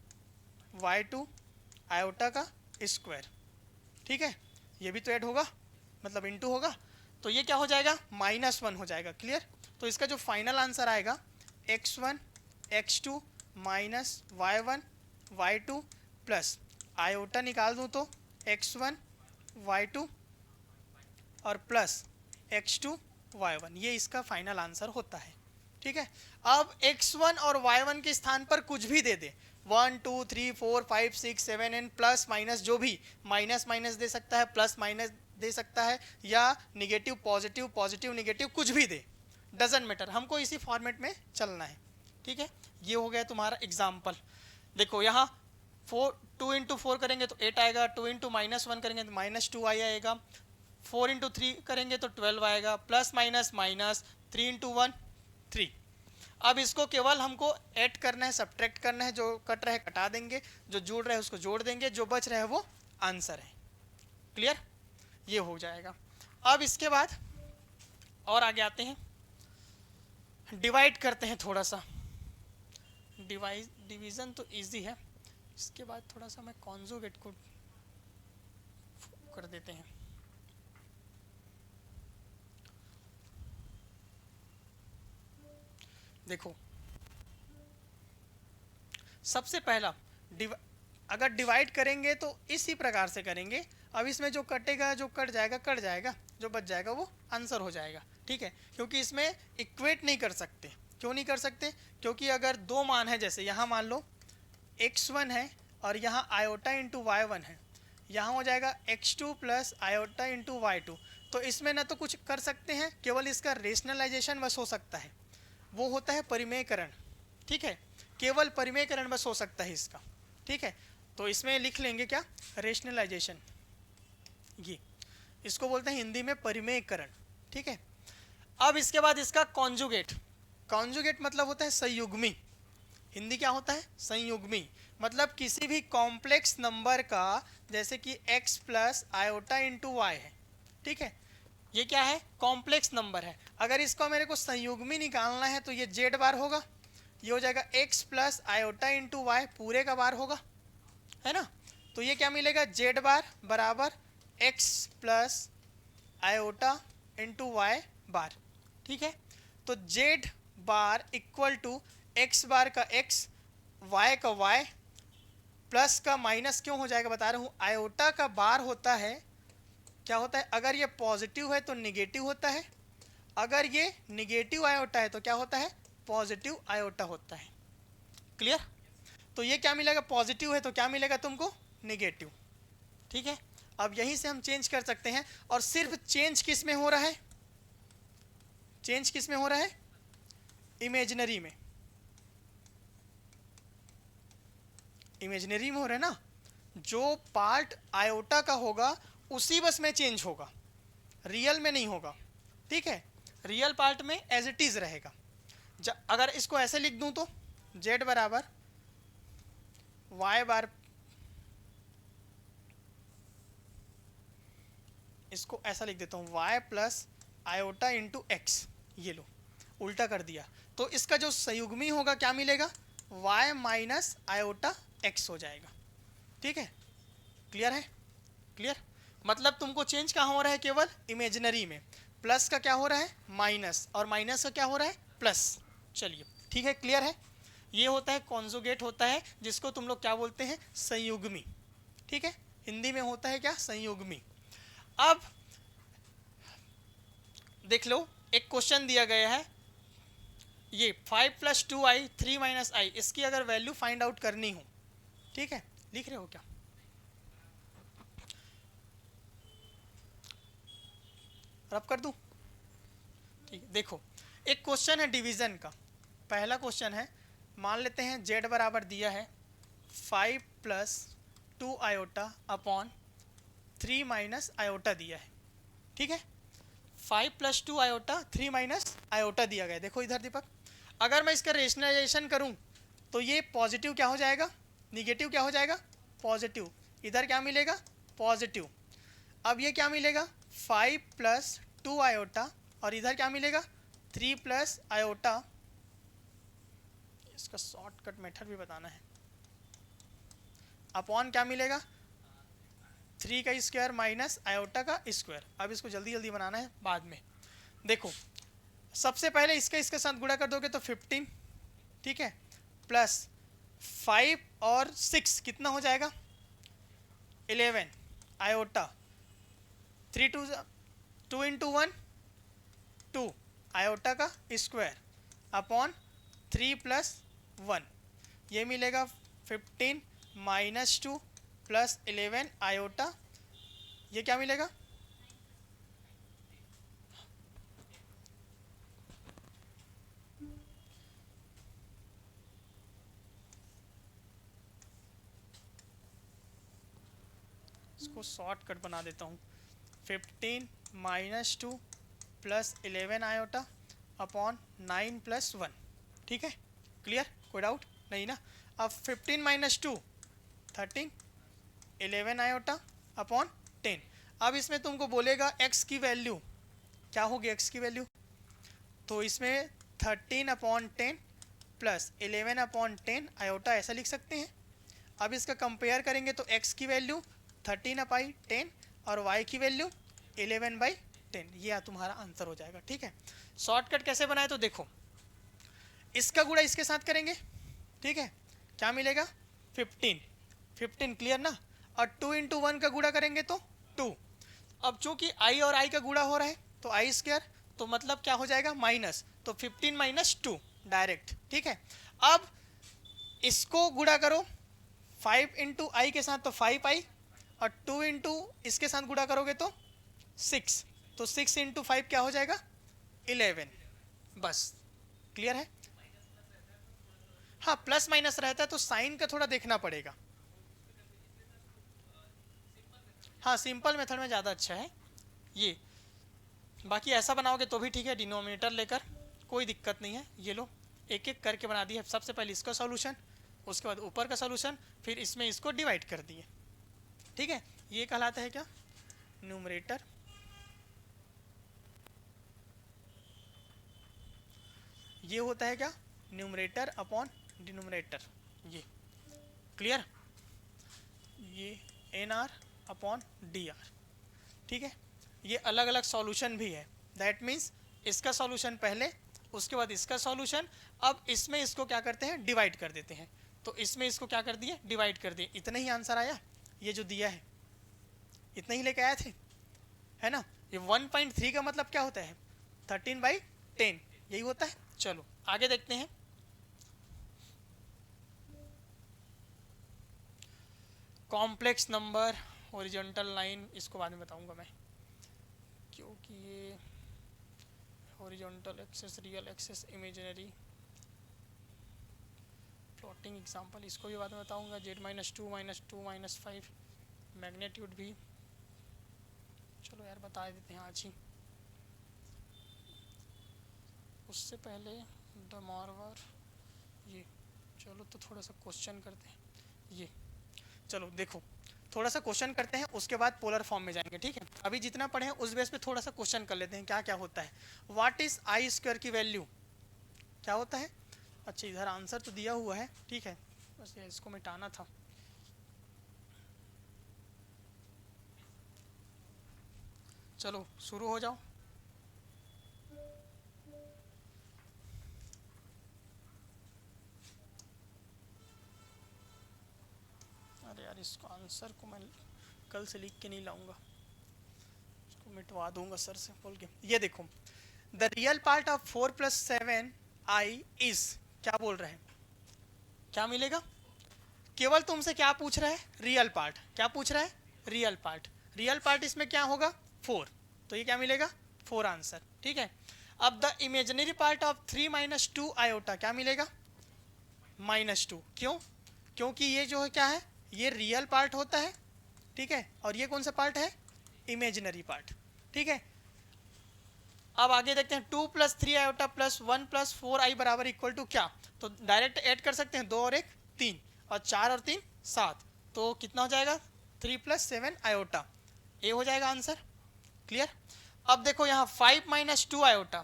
y2 iota का स्क्वायर, ठीक है। ये भी तो ऐड होगा, मतलब इनटू होगा, तो ये क्या हो जाएगा, -1 हो जाएगा। क्लियर। तो इसका जो फाइनल आंसर आएगा x1 x2 minus y1 y2 plus iota निकाल दूँ तो x1 y2 और प्लस x2 y1, ये इसका फाइनल आंसर होता है, ठीक है। अब x1 और y1 के स्थान पर कुछ भी दे दे, 1 2 3 4 5 6 7 एंड प्लस माइनस, जो भी माइनस माइनस दे सकता है, प्लस माइनस दे सकता है, या निगेटिव पॉजिटिव, पॉजिटिव निगेटिव, कुछ भी दे, डजेंट मैटर, हमको इसी फॉर्मेट में चलना है, ठीक है। ये हो गया तुम्हारा एग्जाम्पल। देखो यहाँ 2 इंटू 4 करेंगे तो 8 आएगा, 2 इंटू -1 करेंगे तो -2 आएगा, 4 इंटू 3 करेंगे तो 12 आएगा, प्लस माइनस माइनस, 3 इंटू 1 3। अब इसको केवल हमको ऐड करना है, सब्ट्रैक्ट करना है, जो कट रहा है कटा देंगे, जो जुड़ रहा है उसको जोड़ देंगे, जो बच रहा है वो आंसर है। क्लियर, ये हो जाएगा। अब इसके बाद और आगे आते हैं, डिवाइड करते हैं थोड़ा सा। डिवीजन तो इजी है, इसके बाद थोड़ा सा मैं कॉन्जुगेट को कर देते हैं। देखो सबसे पहला अगर डिवाइड करेंगे तो इसी प्रकार से करेंगे। अब इसमें जो कटेगा, जो कट जाएगा कट जाएगा, जो बच जाएगा वो आंसर हो जाएगा, ठीक है। क्योंकि इसमें इक्वेट नहीं कर सकते। क्यों नहीं कर सकते, क्योंकि अगर दो मान है, जैसे यहाँ मान लो x1 है और यहाँ आयोटा इंटू y1 है, यहाँ हो जाएगा x2 plus iota into y2। तो इसमें ना तो कुछ कर सकते हैं, केवल इसका रेशनलाइजेशन बस हो सकता है, वो होता है परिमेयकरण, ठीक है। केवल परिमेयकरण बस हो सकता है इसका, ठीक है। तो इसमें लिख लेंगे क्या, रेशनलाइजेशन, ये इसको बोलते हैं हिंदी में परिमेयकरण, ठीक है। अब इसके बाद इसका कॉन्जुगेट। कॉन्जुगेट मतलब होता है संयुग्मी। हिंदी क्या होता है, संयुग्मी। मतलब किसी भी कॉम्प्लेक्स नंबर का, जैसे कि x plus iota into Y है, ठीक है, ये क्या है, कॉम्प्लेक्स नंबर है। अगर इसको मेरे को संयुग्मी निकालना है तो ये z बार होगा, ये हो जाएगा x plus iota into Y पूरे का बार होगा, है ना। तो ये क्या मिलेगा, z बार बराबर x plus iota into y bar, ठीक है। तो z bar equal to x bar का x, y का y, प्लस का माइनस क्यों हो जाएगा बता रहा हूँ, आयोटा का बार होता है, क्या होता है, अगर ये पॉजिटिव है तो निगेटिव होता है, अगर ये निगेटिव आयोटा है तो क्या होता है, पॉजिटिव आयोटा होता है। क्लियर। तो ये क्या मिलेगा, पॉजिटिव है तो क्या मिलेगा तुमको, निगेटिव, ठीक है। अब यहीं से हम चेंज कर सकते हैं, और सिर्फ चेंज किस में हो रहा है, चेंज किस में हो रहा है, इमेजिनरी में, इमेजिनरी में हो रहा है ना। जो पार्ट आयोटा का होगा उसी बस में चेंज होगा, रियल में नहीं होगा, ठीक है। रियल पार्ट में एज इट इज रहेगा। अगर इसको ऐसे लिख दूं तो z बराबर y बार, इसको ऐसा लिख देता हूँ y plus iota into x, ये लो उल्टा कर दिया, तो इसका जो संयुग्मी होगा क्या मिलेगा, y माइनस आयोटा एक्स हो जाएगा, ठीक है। क्लियर है, क्लियर। मतलब तुमको चेंज कहाँ हो रहा है, केवल इमेजिनरी में। प्लस का क्या हो रहा है, माइनस, और माइनस का क्या हो रहा है, प्लस। चलिए ठीक है, क्लियर है। ये होता है कॉन्जुगेट होता है, जिसको तुम लोग क्या बोलते हैं, संयुग्मी, ठीक है। हिंदी में होता है क्या, संयुग्मी। अब देख लो, एक क्वेश्चन दिया गया है, ये 5 + 2i 3 - i, इसकी अगर वैल्यू फाइंड आउट करनी हो, ठीक है, लिख रहे हो क्या, रब कर दूं, ठीक है। देखो एक क्वेश्चन है डिवीजन का, पहला क्वेश्चन है, मान लेते हैं z बराबर दिया है 5 + two iota upon 3 minus iota दिया है, ठीक है। 5 प्लस 2 आयोटा 3 माइनस आयोटा दिया गया है। देखो इधर दीपक, अगर मैं इसका रेशनलाइजेशन करूं तो ये पॉजिटिव क्या हो जाएगा, निगेटिव क्या हो जाएगा, पॉजिटिव। इधर क्या मिलेगा, पॉजिटिव। अब ये क्या मिलेगा, 5 प्लस 2 आयोटा, और इधर क्या मिलेगा, 3 प्लस आयोटा। इसका शॉर्टकट मेथड भी बताना है। अपॉन क्या मिलेगा, 3 का स्क्वायर माइनस आयोटा का स्क्वायर। अब इसको जल्दी जल्दी बनाना है बाद में। देखो सबसे पहले इसके साथ गुणा कर दोगे तो 15, ठीक है, प्लस 5 और 6 कितना हो जाएगा, 11 आयोटा। 3 2 इंटू 1 2 आयोटा का स्क्वायर अपॉन 3 प्लस 1, ये मिलेगा 15 माइनस 2 प्लस 11 आयोटा, ये क्या मिलेगा, इसको शॉर्टकट बना देता हूँ, 15 minus 2 plus 11 iota upon 9 plus 1, ठीक है, क्लियर, कोई डाउट नहीं ना। अब 15 माइनस 2 13, 11 आयोटा अपॉन 10। अब इसमें तुमको बोलेगा x की वैल्यू क्या होगी, x की वैल्यू, तो इसमें 13 अपॉन 10 प्लस 11 अपॉन 10 आयोटा ऐसा लिख सकते हैं। अब इसका कंपेयर करेंगे तो x की वैल्यू 13/10 और y की वैल्यू 11/10, ये तुम्हारा आंसर हो जाएगा, ठीक है। शॉर्टकट कैसे बनाए तो देखो, इसका गुणा इसके साथ करेंगे, ठीक है, क्या मिलेगा 15 क्लियर ना, और 2 इंटू 1 का गुणा करेंगे तो 2। अब चूंकि i और i का गुणा हो रहा है तो i स्क्वायर, तो मतलब क्या हो जाएगा माइनस, तो 15 माइनस 2 डायरेक्ट, ठीक है। अब इसको गुणा करो 5 इंटू आई के साथ तो 5i, और 2 इंटू इसके साथ गुणा करोगे तो 6, तो 6 इंटू 5 क्या हो जाएगा 11, बस क्लियर है। हाँ प्लस माइनस रहता है तो साइन का थोड़ा देखना पड़ेगा। हाँ सिंपल मेथड में ज़्यादा अच्छा है ये, बाकी ऐसा बनाओगे तो भी ठीक है, डिनोमिनेटर लेकर कोई दिक्कत नहीं है। ये लो एक एक करके बना दिए, सबसे पहले इसका सॉल्यूशन, उसके बाद ऊपर का सॉल्यूशन, फिर इसमें इसको डिवाइड कर दिए, ठीक है। ये कहलाता है क्या, न्यूमरेटर, ये होता है क्या, न्यूमरेटर अपॉन डिनोमिनेटर, ये क्लियर, ये NR अपॉन DR, ठीक है। ये अलग अलग सॉल्यूशन भी है, दैट मीन्स इसका सॉल्यूशन पहले, उसके बाद इसका सॉल्यूशन। अब इसमें इसको क्या करते हैं, डिवाइड कर देते हैं, तो इसमें इसको क्या कर दिए, डिवाइड कर दिए, इतना ही आंसर आया। ये जो दिया है इतना ही लेके आए थे, है ना। ये 1.3 का मतलब क्या होता है, 13/10, यही होता है। चलो आगे देखते हैं। कॉम्प्लेक्स नंबर, हॉरिजॉन्टल लाइन, इसको बाद में बताऊंगा मैं, क्योंकि ये horizontal axis, real access, imaginary, plotting example, इसको भी बाद में बताऊंगा। z-2 -2 -5 मैग्नीट्यूड भी, चलो यार बता देते हैं आज ही। उससे पहले द मार्वर, ये चलो तो थोड़ा सा क्वेश्चन करते हैं। ये चलो देखो थोड़ा सा क्वेश्चन करते हैं, उसके बाद पोलर फॉर्म में जाएंगे, ठीक है। अभी जितना पढ़े हैं उस बेस पे थोड़ा सा क्वेश्चन कर लेते हैं, क्या क्या होता है। व्हाट इज आई स्क्वायर की वैल्यू क्या होता है। अच्छा इधर आंसर तो दिया हुआ है, ठीक है, बस ये इसको मिटाना था। चलो शुरू हो जाओ। अरे यार इसको आंसर को मैं कल से लिख के नहीं लाऊंगा, इसको मिटवा दूंगा सर से बोल के। ये देखो, the real part of 4 + 7i is, क्या बोल रहे हैं, क्या मिलेगा। केवल तुमसे क्या पूछ रहा है, रियल पार्ट, क्या पूछ रहा है, रियल पार्ट। रियल पार्ट इसमें क्या होगा 4, तो ये क्या मिलेगा 4 आंसर, ठीक है। अब the imaginary part of 3 - 2 iota क्या मिलेगा -2, क्यों, क्योंकि ये जो है क्या है, ये रियल पार्ट होता है, ठीक है, और ये कौन सा पार्ट है, इमेजिनरी पार्ट, ठीक है। अब आगे देखते हैं 2 + 3 आयोटा + 1 + 4i बराबर इक्वल टू क्या। तो डायरेक्ट ऐड कर सकते हैं, 2 और 1 3 और 4 और 3 7, तो कितना हो जाएगा 3 + 7 आयोटा, ए हो जाएगा आंसर। क्लियर। अब देखो यहाँ 5 - 2 आयोटा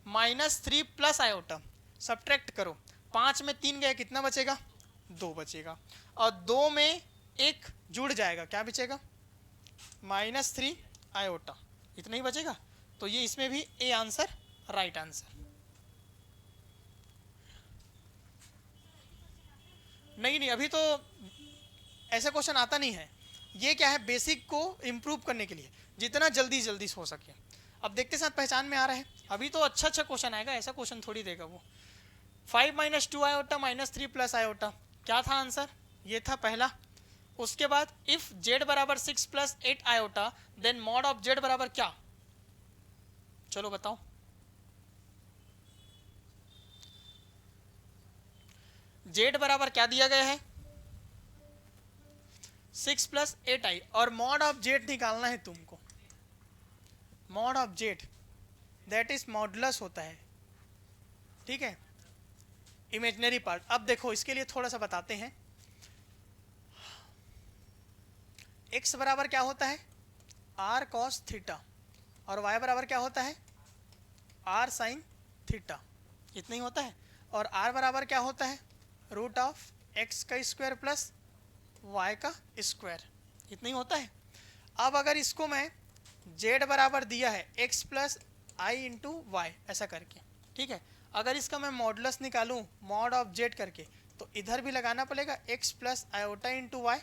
-3 + आयोटा, सब्ट्रैक्ट करो, 5 में 3 गए, कितना बचेगा 2 बचेगा, और 2 में 1 जुड़ जाएगा, क्या बचेगा -3 आयोटा, इतना ही बचेगा। तो ये इसमें भी ए आंसर, राइट आंसर। नहीं नहीं, अभी तो ऐसा क्वेश्चन आता नहीं है, ये क्या है बेसिक को इम्प्रूव करने के लिए, जितना जल्दी जल्दी हो सके। अब देखते साथ पहचान में आ रहा है, अभी तो अच्छा अच्छा क्वेश्चन आएगा, ऐसा क्वेश्चन थोड़ी देगा वो। 5 - 2 आयोटा -3 + आयोटा, क्या था आंसर, ये था पहला। उसके बाद इफ z बराबर 6 + 8 iota then mod of z बराबर क्या, चलो बताओ। z बराबर क्या दिया गया है 6 + 8i, और मॉड ऑफ z निकालना है तुमको। Mod of z that is modulus होता है, ठीक है, इमेजिनरी पार्ट। अब देखो इसके लिए थोड़ा सा बताते हैं। x बराबर क्या होता है r cos थीटा, और y बराबर क्या होता है r sin थीटा, इतना ही होता है। और r बराबर क्या होता है √x² + y का स्क्वायर, इतना ही होता है। अब अगर इसको मैं z बराबर दिया है x + i × y ऐसा करके, ठीक है, अगर इसका मैं मॉडुलस निकालूं मॉड ऑफ z करके, तो इधर भी लगाना पड़ेगा x + i × y,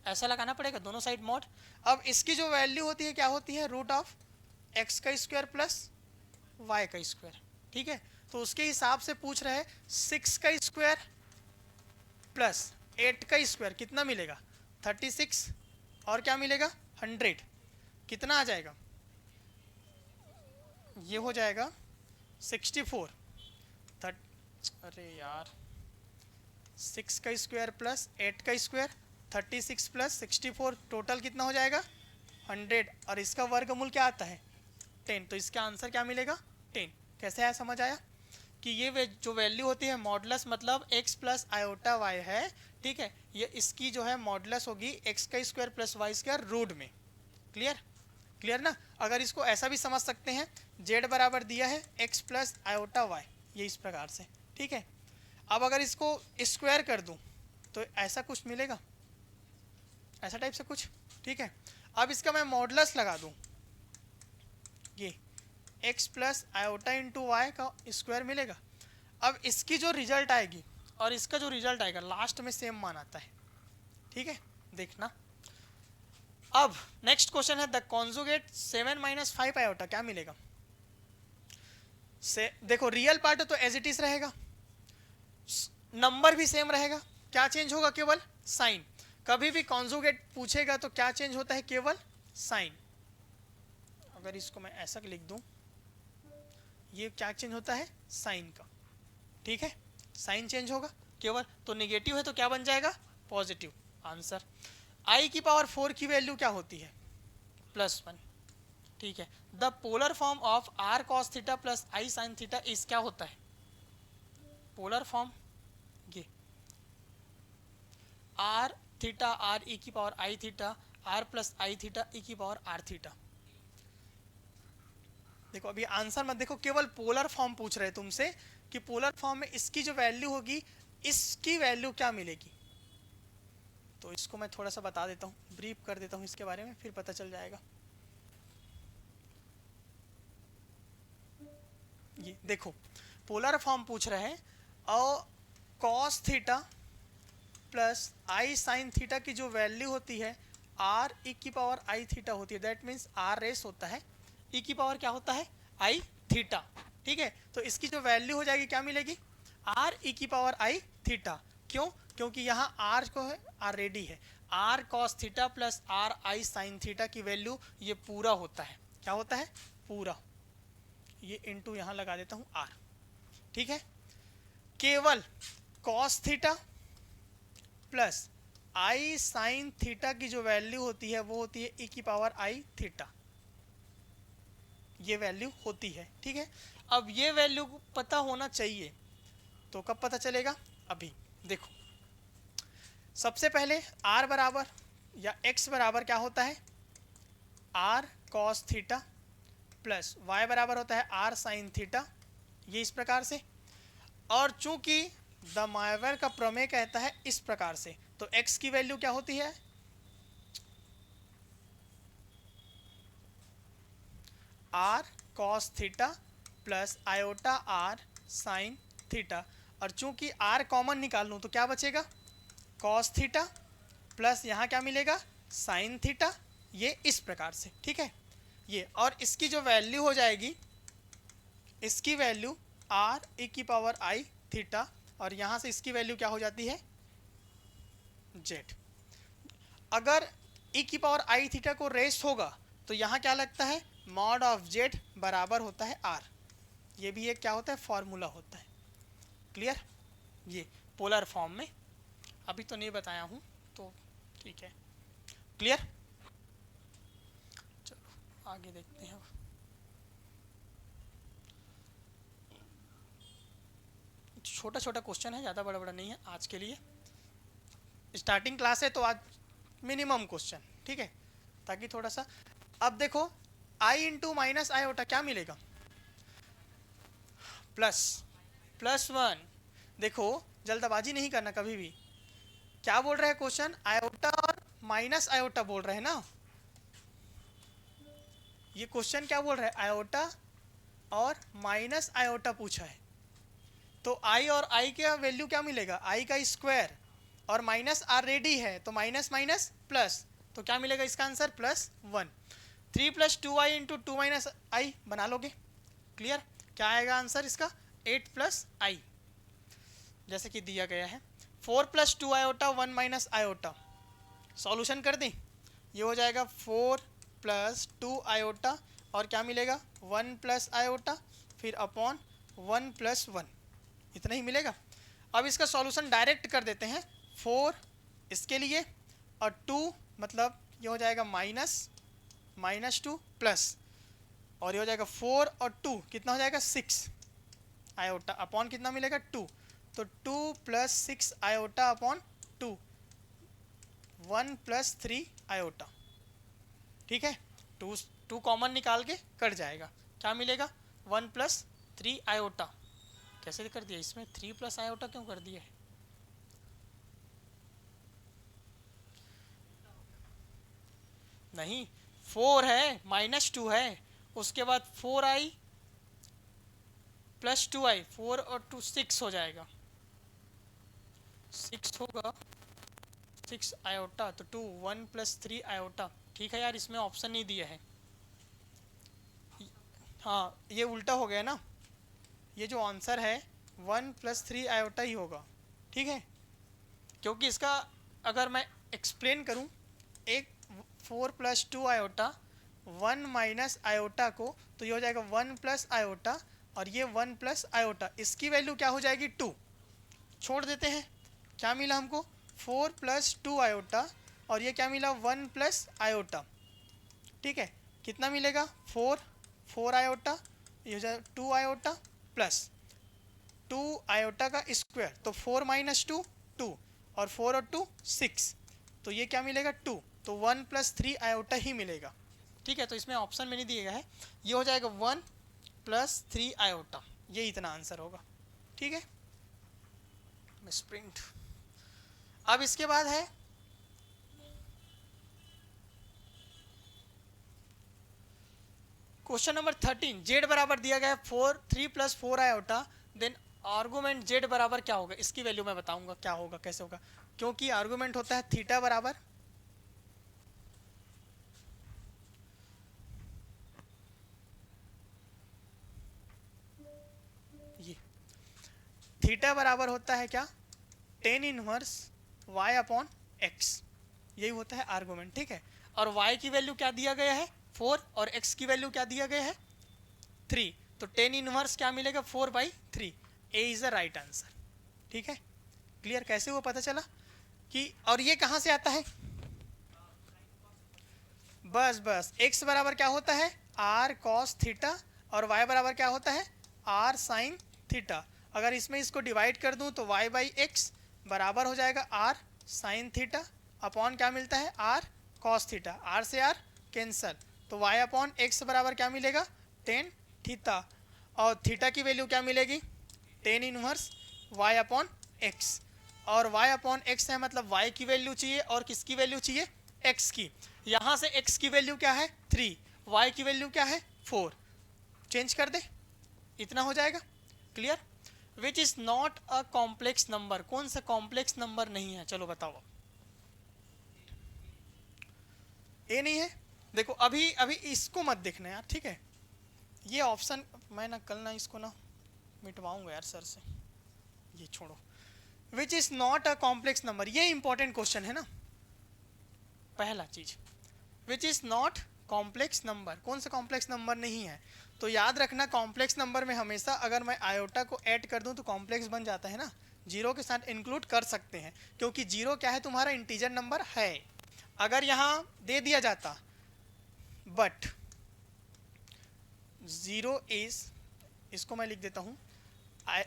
ऐसा लगाना पड़ेगा दोनों साइड मॉड। अब इसकी जो वैल्यू होती है क्या होती है √x² + y का स्क्वायर, ठीक है। तो उसके हिसाब से पूछ रहे हैं 6 का स्क्वायर + 8 का स्क्वायर कितना मिलेगा 36, और क्या मिलेगा 100, कितना आ जाएगा, ये हो जाएगा 64। अरे यार 6 का स्क्वायर + 8 का स्क्वायर 36 + 64 टोटल कितना हो जाएगा 100, और इसका वर्गमूल क्या आता है 10, तो इसका आंसर क्या मिलेगा 10। कैसे आया, समझ आया कि ये जो वैल्यू होती है मॉडुलस मतलब x + i है, ठीक है, ये इसकी जो है मॉडुलस होगी x² + y² रूट में। क्लियर, क्लियर ना। अगर इसको ऐसा भी समझ सकते हैं, z बराबर दिया है x + i, ये इस प्रकार से, ठीक है। अब अगर इसको स्क्वायर कर दूं तो ऐसा कुछ मिलेगा, ऐसा टाइप से कुछ, ठीक है। अब इसका मैं मॉडुलस लगा दूं, ये x + i × y का स्क्वायर मिलेगा। अब इसकी जो रिजल्ट आएगी और इसका जो रिजल्ट आएगा लास्ट में सेम मान आता है, ठीक है, देखना। अब नेक्स्ट क्वेश्चन है द कॉन्जुगेट 7 - 5 आयोटा, क्या मिलेगा से, देखो रियल पार्ट तो एज इट इज रहेगा, नंबर भी सेम रहेगा, क्या चेंज होगा केवल साइन। कभी भी कॉन्जुगेट पूछेगा तो क्या चेंज होता है केवल साइन। अगर इसको मैं ऐसा लिख दूं, ये क्या चेंज होता है साइन का, ठीक है, साइन चेंज होगा केवल, तो नेगेटिव है तो क्या बन जाएगा पॉजिटिव आंसर। i⁴ की वैल्यू क्या होती है +1, ठीक है। The polar form of r cos theta + i sin theta इस क्या होता है पोलर फॉर्म, ये r theta r e⁻i theta r + i theta e⁻r theta. देखो अभी आंसर मत देखो, केवल पोलर फॉर्म पूछ रहे तुमसे कि पोलर फॉर्म में इसकी जो वैल्यू होगी इसकी वैल्यू क्या मिलेगी। तो इसको मैं थोड़ा सा बता देता हूँ, ब्रीफ कर देता हूँ इसके बारे में, फिर पता चल जाएगा। ये देखो पोलर फॉर्म पूछ रहे हैं, और cos theta + i sin theta की जो वैल्यू होती है r e⁻i थीटा होती है, दैट मीन्स r रेस होता है, e⁻ क्या होता है i थीटा, ठीक है। तो इसकी जो वैल्यू हो जाएगी क्या मिलेगी r e⁻i थीटा, क्यों, क्योंकि यहाँ r को है ऑलरेडी है, r cos theta + r i sin theta की वैल्यू ये पूरा होता है, क्या होता है पूरा, ये इनटू यहाँ लगा देता हूँ r, ठीक है। केवल cos थीटा + आई साइन थीटा की जो वैल्यू होती है वो होती है ई की पावर आई थीटा, ये वैल्यू होती है। ठीक है, अब ये वैल्यू पता होना चाहिए, तो कब पता चलेगा? अभी देखो, सबसे पहले r बराबर या x बराबर क्या होता है? r cos theta plus y बराबर होता है r sin थीटा, ये इस प्रकार से। और चूंकि द मायवर का प्रमेय कहता है इस प्रकार से, तो x की वैल्यू क्या होती है? r cos theta plus iota r sin theta. और चूंकि r कॉमन निकाल लूँ तो क्या बचेगा? cos थीटा प्लस यहाँ क्या मिलेगा? sin थीटा, ये इस प्रकार से। ठीक है, ये और इसकी जो वैल्यू हो जाएगी, इसकी वैल्यू r e की पावर i थीटा, और यहाँ से इसकी वैल्यू क्या हो जाती है? z। अगर e की पावर i थीटा को रेस्ट होगा तो यहाँ क्या लगता है? मॉड ऑफ z बराबर होता है r। ये भी एक क्या होता है? फॉर्मूला होता है। क्लियर? ये पोलर फॉर्म में अभी तो नहीं बताया हूँ, तो ठीक है। क्लियर? चलो आगे देखते हैं। छोटा छोटा क्वेश्चन है, ज़्यादा बड़ा बड़ा नहीं है आज के लिए। स्टार्टिंग क्लास है तो आज मिनिमम क्वेश्चन, ठीक है, ताकि थोड़ा सा। अब देखो, i इंटू माइनस आयोटा क्या मिलेगा? प्लस 1। देखो जल्दबाजी नहीं करना कभी भी। क्या बोल रहे हैं क्वेश्चन? आयोटा और माइनस आयोटा बोल रहे हैं ना। ये क्वेश्चन क्या बोल रहा है? आयोटा और माइनस आयोटा पूछा है। तो i और i का वैल्यू क्या मिलेगा? i का स्क्वायर, और माइनस ऑलरेडी है तो माइनस माइनस प्लस, तो क्या मिलेगा इसका आंसर? +1। 3 + 2i इंटू 2 माइनस आई बना लोगे। क्लियर? क्या आएगा आंसर इसका? 8 + i, जैसे कि दिया गया है। 4 + 2 आयोटा 1 माइनस आयोटा, सॉल्यूशन कर दें। ये हो जाएगा 4 + 2 आयोटा, और क्या मिलेगा? 1 + आयोटा, फिर अपॉन 1 + 1, इतना ही मिलेगा। अब इसका सॉल्यूशन डायरेक्ट कर देते हैं। 4 इसके लिए, और 2 मतलब ये हो जाएगा -2 प्लस, और ये हो जाएगा 4 और 2 कितना हो जाएगा? 6 आयोटा, अपॉन कितना मिलेगा? 2। तो 2 + 6 आयोटा अपॉन 2, 1 + 3 आयोटा। ठीक है, 2 कॉमन निकाल के कट जाएगा, क्या मिलेगा? 1 + 3 आयोटा। कैसे कर दिया इसमें? 3 + आयोटा क्यों कर दिया है? नहीं, 4 है, -2 है, उसके बाद 4i + 2i, 4 और 2 6 हो जाएगा, 6 होगा, 6 आयोटा, तो 2 1 + 3 आयोटा। ठीक है यार, इसमें ऑप्शन नहीं दिया है। हाँ, ये उल्टा हो गया ना, ये जो आंसर है 1 + 3 आयोटा ही होगा। ठीक है, क्योंकि इसका अगर मैं एक्सप्लेन करूं, एक 4 + 2 आयोटा 1 माइनस आयोटा को, तो ये हो जाएगा 1 + आयोटा, और ये 1 + आयोटा, इसकी वैल्यू क्या हो जाएगी? 2। छोड़ देते हैं, क्या मिला हमको? 4 + 2 आयोटा, और ये क्या मिला? 1 + आयोटा। ठीक है, कितना मिलेगा? 4 आयोटा, ये हो जाएगा 2 आयोटा प्लस 2 आयोटा का स्क्वायर, तो 4 - 2 2, और 4 और 2 6, तो ये क्या मिलेगा? 2। तो 1 + 3 आयोटा ही मिलेगा। ठीक है, तो इसमें ऑप्शन में नहीं दिया गया है, ये हो जाएगा 1 + 3 आयोटा, ये इतना आंसर होगा। ठीक है, स्प्रिंट। अब इसके बाद है क्वेश्चन नंबर 13। जेड बराबर दिया गया है 3 + 4 आयोटा, देन आर्गूमेंट जेड बराबर क्या होगा? इसकी वैल्यू मैं बताऊंगा क्या होगा, कैसे होगा, क्योंकि आर्गूमेंट होता है थीटा बराबर ये, थीटा बराबर होता है क्या? tan inverse y upon x, यही होता है आर्गूमेंट। ठीक है, और y की वैल्यू क्या दिया गया है? 4, और x की वैल्यू क्या दिया गया है? 3, तो tan इनवर्स क्या मिलेगा? 4/3। ए इज द राइट आंसर। ठीक है, क्लियर? कैसे वो पता चला? कि और ये कहाँ से आता है, बस बस x बराबर क्या होता है r cos थीटा और y बराबर क्या होता है r sin थीटा। अगर इसमें इसको डिवाइड कर दूं तो y बाई एक्स बराबर हो जाएगा r sin थीटा अपॉन क्या मिलता है r cos थीटा, r से r कैंसल, तो y अपॉन एक्स बराबर क्या मिलेगा टेन थीटा, और थीटा की वैल्यू क्या मिलेगी tan inverse y upon x, और y अपॉन एक्स है मतलब y की वैल्यू चाहिए और किसकी वैल्यू चाहिए x की। यहाँ से x की वैल्यू क्या है 3, y की वैल्यू क्या है 4, चेंज कर दे, इतना हो जाएगा। Clear. Which is not a complex number, कौन सा कॉम्प्लेक्स नंबर नहीं है, चलो बताओ। ए नहीं है। देखो अभी अभी इसको मत देखना यार, ठीक है, ये ऑप्शन मैं ना कल ना इसको ना मिटवाऊंगा यार सर से, ये छोड़ो। Which is not a complex number, ये इंपॉर्टेंट क्वेश्चन है ना। पहला चीज which is not complex number, कौन सा कॉम्प्लेक्स नंबर नहीं है, तो याद रखना कॉम्प्लेक्स नंबर में हमेशा अगर मैं आयोटा को ऐड कर दूं तो कॉम्प्लेक्स बन जाता है ना, जीरो के साथ इंक्लूड कर सकते हैं क्योंकि जीरो क्या है तुम्हारा इंटीजर नंबर है। अगर यहाँ दे दिया जाता बट जीरो इज, इसको मैं लिख देता हूँ आई,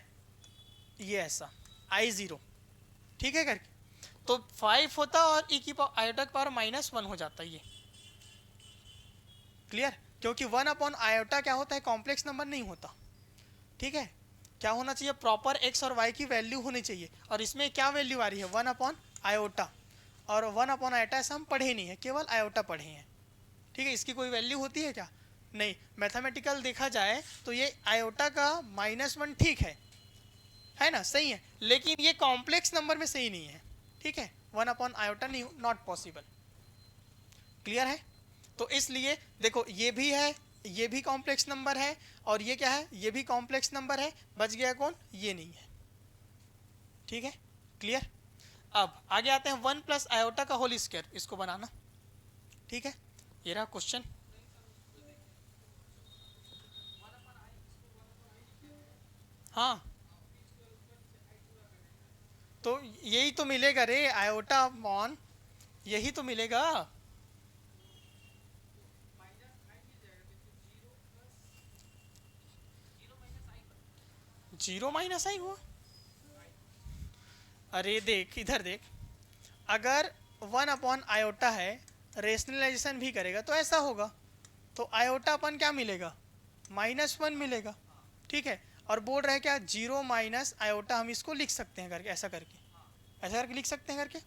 ये ऐसा आई जीरो, ठीक है करके, तो 5 होता और ई की आयोटा की पावर -1 हो जाता ये। क्लियर, क्योंकि 1 अपॉन आयोटा क्या होता है कॉम्प्लेक्स नंबर नहीं होता, ठीक है। क्या होना चाहिए प्रॉपर एक्स और वाई की वैल्यू होनी चाहिए, और इसमें क्या वैल्यू आ रही है 1 अपॉन आयोटा, और 1 अपॉन आयोटा ऐसा हम पढ़े नहीं है, केवल आयोटा पढ़े हैं, ठीक है। इसकी कोई वैल्यू होती है क्या, नहीं। मैथमेटिकल देखा जाए तो ये आयोटा का -1 ठीक है ना, सही है, लेकिन ये कॉम्प्लेक्स नंबर में सही नहीं है, ठीक है। 1 अपॉन आयोटा नहीं, नॉट पॉसिबल। क्लियर है, तो इसलिए देखो ये भी है, ये भी कॉम्प्लेक्स नंबर है, और ये क्या है ये भी कॉम्प्लेक्स नंबर है, बच गया कौन, ये नहीं है, ठीक है। क्लियर। अब आगे आते हैं 1 प्लस आयोटा का होल स्क्वायर, इसको बनाना, ठीक है। ये रहा क्वेश्चन। हाँ तो यही तो मिलेगा रे, आयोटा अपॉन यही तो मिलेगा, जीरो माइनस आई हुआ। अरे देख इधर देख, अगर 1 अपॉन आयोटा है, रेशनलाइजेशन भी करेगा तो ऐसा होगा, तो आयोटा अपन क्या मिलेगा -1 मिलेगा, ठीक है। और बोल रहे क्या जीरो माइनस आयोटा, हम इसको लिख सकते हैं करके, ऐसा करके लिख सकते हैं करके।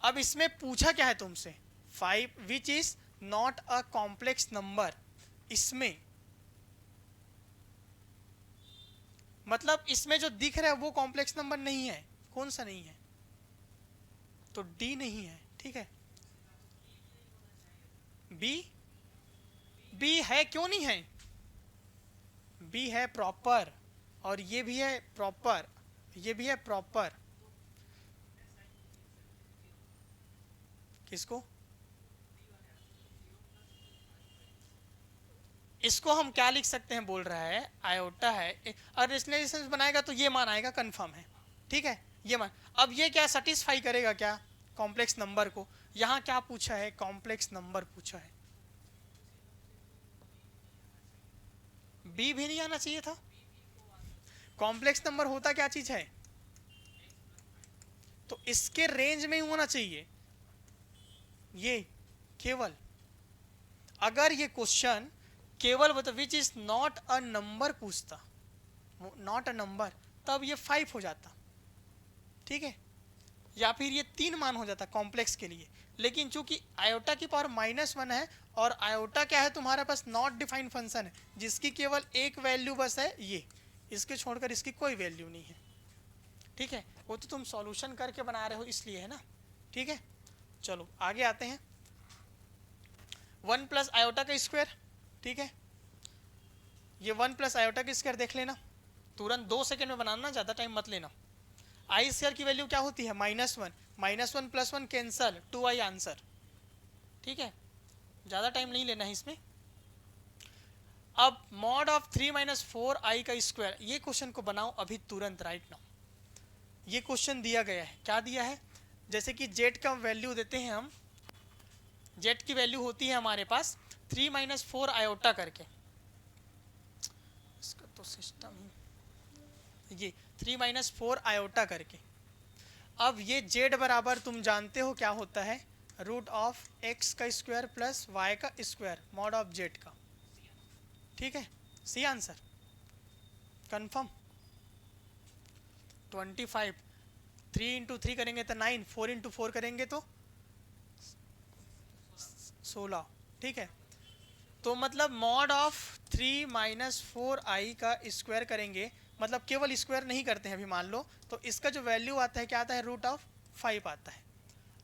अब इसमें पूछा क्या है तुमसे 5 which is not a complex number, इसमें मतलब इसमें जो दिख रहा है वो कॉम्प्लेक्स नंबर नहीं है, कौन सा नहीं है, तो डी नहीं है, ठीक है। बी, बी है क्यों नहीं है, बी है प्रॉपर, और ये भी है प्रॉपर, ये भी है प्रॉपर। किसको, इसको हम क्या लिख सकते हैं बोल रहा है आयोटा है, अगर रेशनलाइजेशन बनाएगा तो ये मान आएगा कंफर्म है, ठीक है। ये मान, अब ये क्या सेटिस्फाई करेगा क्या कॉम्प्लेक्स नंबर को, यहाँ क्या पूछा है कॉम्प्लेक्स नंबर पूछा है, बी भी नहीं आना चाहिए था। कॉम्प्लेक्स नंबर होता क्या चीज है, तो इसके रेंज में ही होना चाहिए ये, केवल अगर ये क्वेश्चन केवल बता which is not a number पूछता, नॉट अ नंबर, तब ये 5 हो जाता, ठीक है, या फिर ये 3 मान हो जाता कॉम्प्लेक्स के लिए। लेकिन चूंकि आयोटा की पावर -1 है, और आयोटा क्या है तुम्हारे पास नॉट डिफाइंड फंक्शन है जिसकी केवल एक वैल्यू बस है ये, इसके छोड़कर इसकी कोई वैल्यू नहीं है, ठीक है। वो तो तुम सॉल्यूशन करके बना रहे हो इसलिए है ना, ठीक है। चलो आगे आते हैं, 1 प्लस आयोटा का स्क्वायर, ठीक है। ये 1 प्लस आयोटा का स्क्वायर देख लेना, तुरंत 2 सेकंड में बनाना, ज़्यादा टाइम मत लेना। आई स्क्वायर की वैल्यू क्या होती है -1, -1 + 1 कैंसल, 2i आंसर, ठीक है, ज़्यादा टाइम नहीं लेना है इसमें। अब मॉड ऑफ 3 - 4i का स्क्वायर, ये क्वेश्चन को बनाओ अभी तुरंत राइट नाउ। ये क्वेश्चन दिया गया है, क्या दिया है जैसे कि जेड का वैल्यू देते हैं हम, जेड की वैल्यू होती है हमारे पास 3 माइनस 4 आयोटा करके, इसका तो सिस्टम ही ये 3 माइनस 4 आयोटा करके। अब ये जेड बराबर तुम जानते हो क्या होता है, रूट ऑफ एक्स का स्क्वायर प्लस वाई का स्क्वायर मॉड ऑफ जेड का। ठीक है, सी आंसर कंफर्म। 25, 3 इंटू 3 करेंगे तो 9, 4 इंटू 4 करेंगे तो 16। ठीक है, तो मतलब मॉड ऑफ 3 माइनस 4 आई का स्क्वायर करेंगे, मतलब केवल स्क्वायर नहीं करते हैं अभी मान लो, तो इसका जो वैल्यू आता है क्या आता है, रूट ऑफ 5 आता है।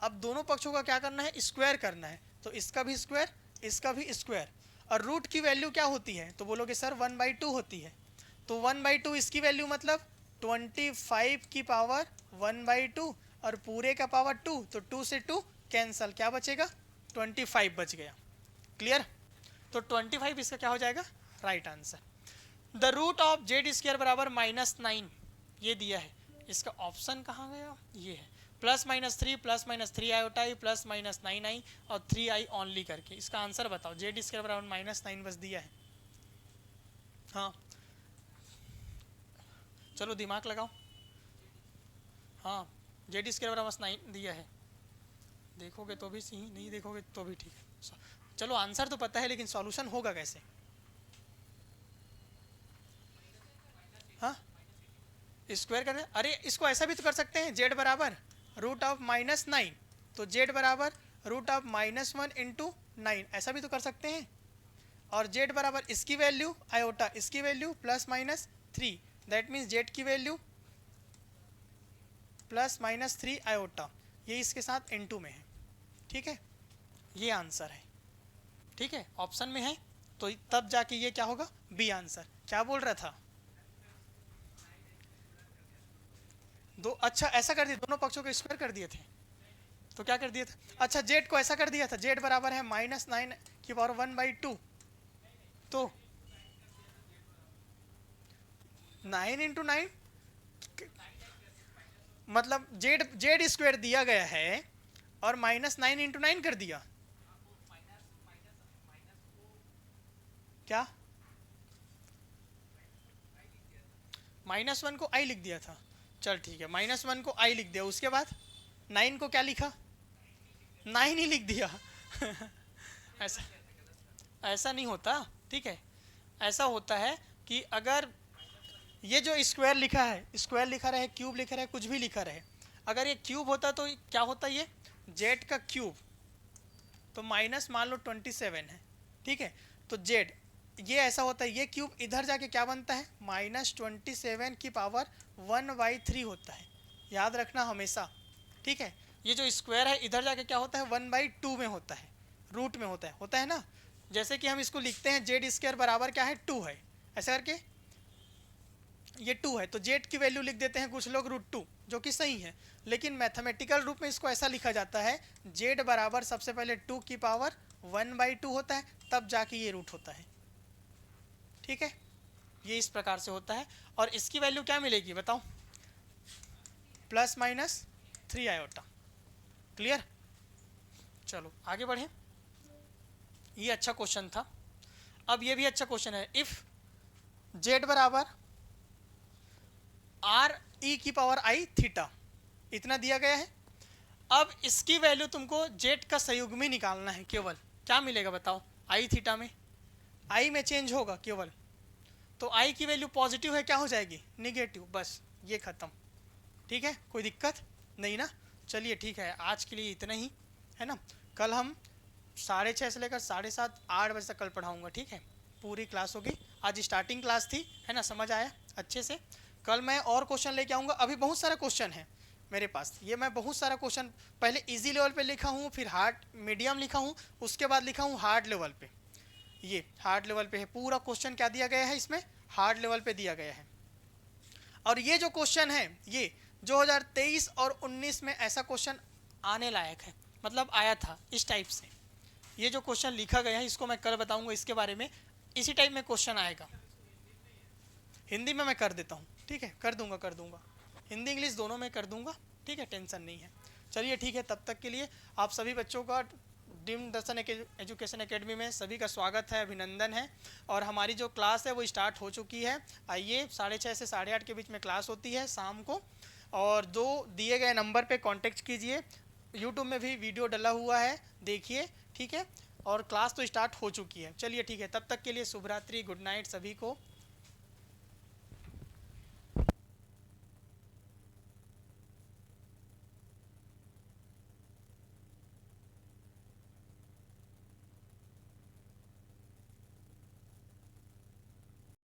अब दोनों पक्षों का क्या करना है, स्क्वायर करना है, तो इसका भी स्क्वायर इसका भी स्क्वायर। और रूट की वैल्यू क्या होती है, तो बोलोगे सर 1/2 होती है, तो 1/2 इसकी वैल्यू मतलब 25 की पावर 1/2 और पूरे का पावर 2, तो 2 से 2 कैंसल, क्या बचेगा 25 बच गया। क्लियर, तो 25 इसका क्या हो जाएगा, right answer. The root of Z square बराबर -9 ये दिया है, इसका ऑप्शन कहाँ गया, ये है +-3 +-3 आयोटा आई +-9 आई और 3 आई ओनली करके। इसका आंसर बताओ, जेड स्क्वायर बराबर -9 बस दिया है। हाँ चलो दिमाग लगाओ, हाँ जेड स्क्वायर बराबर -9 दिया है, देखोगे तो भी सही, नहीं देखोगे तो भी ठीक है। चलो आंसर तो पता है, लेकिन सॉल्यूशन होगा कैसे। हाँ स्क्वायर करना, अरे इसको ऐसा भी तो कर सकते हैं, जेड बराबर रूट ऑफ -9, तो जेड बराबर रूट ऑफ -1 इंटू 9, ऐसा भी तो कर सकते हैं। और जेड बराबर इसकी वैल्यू आयोटा, इसकी वैल्यू +-3, दैट मीन्स जेड की वैल्यू +-3 आयोटा, ये इसके साथ इनटू में है। ठीक है, ये आंसर है। ठीक है, ऑप्शन में है तो तब जाके ये क्या होगा, बी आंसर। क्या बोल रहा था, दो, अच्छा ऐसा कर दिया, दोनों पक्षों को स्क्वायर कर दिए थे, तो क्या कर दिया था, अच्छा जेड को ऐसा कर दिया था, जेड बराबर है -9 की पावर 1/2, तो 9 इंटू 9, मतलब जेड जेड स्क्वायर दिया गया है और -9 इंटू 9 कर दिया, क्या -1 को आई लिख दिया था, चल ठीक है, -1 को आई लिख दिया, उसके बाद 9 को क्या लिखा, 9 ही लिख दिया ऐसा ऐसा नहीं होता। ठीक है, ऐसा होता है कि अगर ये जो स्क्वायर लिखा है, स्क्वायर लिखा रहे, क्यूब लिखा रहे, कुछ भी लिखा रहे, अगर ये क्यूब होता तो क्या होता, ये जेड का क्यूब, तो माइनस मान लो 27 है। ठीक है, तो जेड ये ऐसा होता है, ये क्यूब इधर जाके क्या बनता है, -27 की पावर 1/3 होता है, याद रखना हमेशा। ठीक है, ये जो स्क्वायर है इधर जाके क्या होता है, 1/2 में होता है, रूट में होता है ना। जैसे कि हम इसको लिखते हैं जेड स्क्वायर बराबर क्या है, 2 है, ऐसा करके ये 2 है, तो जेड की वैल्यू लिख देते हैं कुछ लोग √2, जो कि सही है, लेकिन मैथमेटिकल रूप में इसको ऐसा लिखा जाता है, जेड बराबर सबसे पहले 2 की पावर 1/2 होता है, तब जाके ये रूट होता है। ठीक है, ये इस प्रकार से होता है, और इसकी वैल्यू क्या मिलेगी बताओ, +-3 आयोटा। क्लियर, चलो आगे बढ़े, ये अच्छा क्वेश्चन था। अब ये भी अच्छा क्वेश्चन है, इफ जेड बराबर RE⁻I थीटा, इतना दिया गया है। अब इसकी वैल्यू तुमको जेड का संयुग्मी निकालना है, केवल क्या मिलेगा बताओ, आई थीटा में, आई में चेंज होगा केवल, तो आई की वैल्यू पॉजिटिव है, क्या हो जाएगी, निगेटिव, बस ये खत्म। ठीक है, कोई दिक्कत नहीं ना, चलिए ठीक है, आज के लिए इतना ही है ना। कल हम 6:30 से लेकर 7:30 8 बजे तक कल पढ़ाऊँगा। ठीक है, पूरी क्लास होगी, आज स्टार्टिंग क्लास थी, है ना, समझ आया अच्छे से। कल मैं और क्वेश्चन लेके आऊँगा, अभी बहुत सारा क्वेश्चन है मेरे पास, ये मैं बहुत सारा क्वेश्चन पहले इजी लेवल पे लिखा हूँ, फिर हार्ड मीडियम लिखा हूँ, उसके बाद लिखा हूँ हार्ड लेवल पे। ये हार्ड लेवल पे है, पूरा क्वेश्चन क्या दिया गया है इसमें, हार्ड लेवल पे दिया गया है। और ये जो क्वेश्चन है, ये 2023 और 19 में ऐसा क्वेश्चन आने लायक है, मतलब आया था इस टाइप से। ये जो क्वेश्चन लिखा गया है, इसको मैं कल बताऊंगा, इसके बारे में इसी टाइप में क्वेश्चन आएगा। हिंदी में मैं कर देता हूँ, ठीक है, कर दूंगा हिंदी इंग्लिश दोनों में कर दूंगा। ठीक है, टेंशन नहीं है। चलिए ठीक है, तब तक के लिए आप सभी बच्चों का ड्रीम दर्शन एजुकेशन एकेडमी में सभी का स्वागत है, अभिनंदन है। और हमारी जो क्लास है वो स्टार्ट हो चुकी है। आइए, 6:30 से 8:30 के बीच में क्लास होती है शाम को, और जो दिए गए नंबर पे कांटेक्ट कीजिए। यूट्यूब में भी वीडियो डला हुआ है, देखिए, ठीक है। और क्लास तो स्टार्ट हो चुकी है। चलिए ठीक है, तब तक के लिए शुभ रात्रि, गुड नाइट सभी को।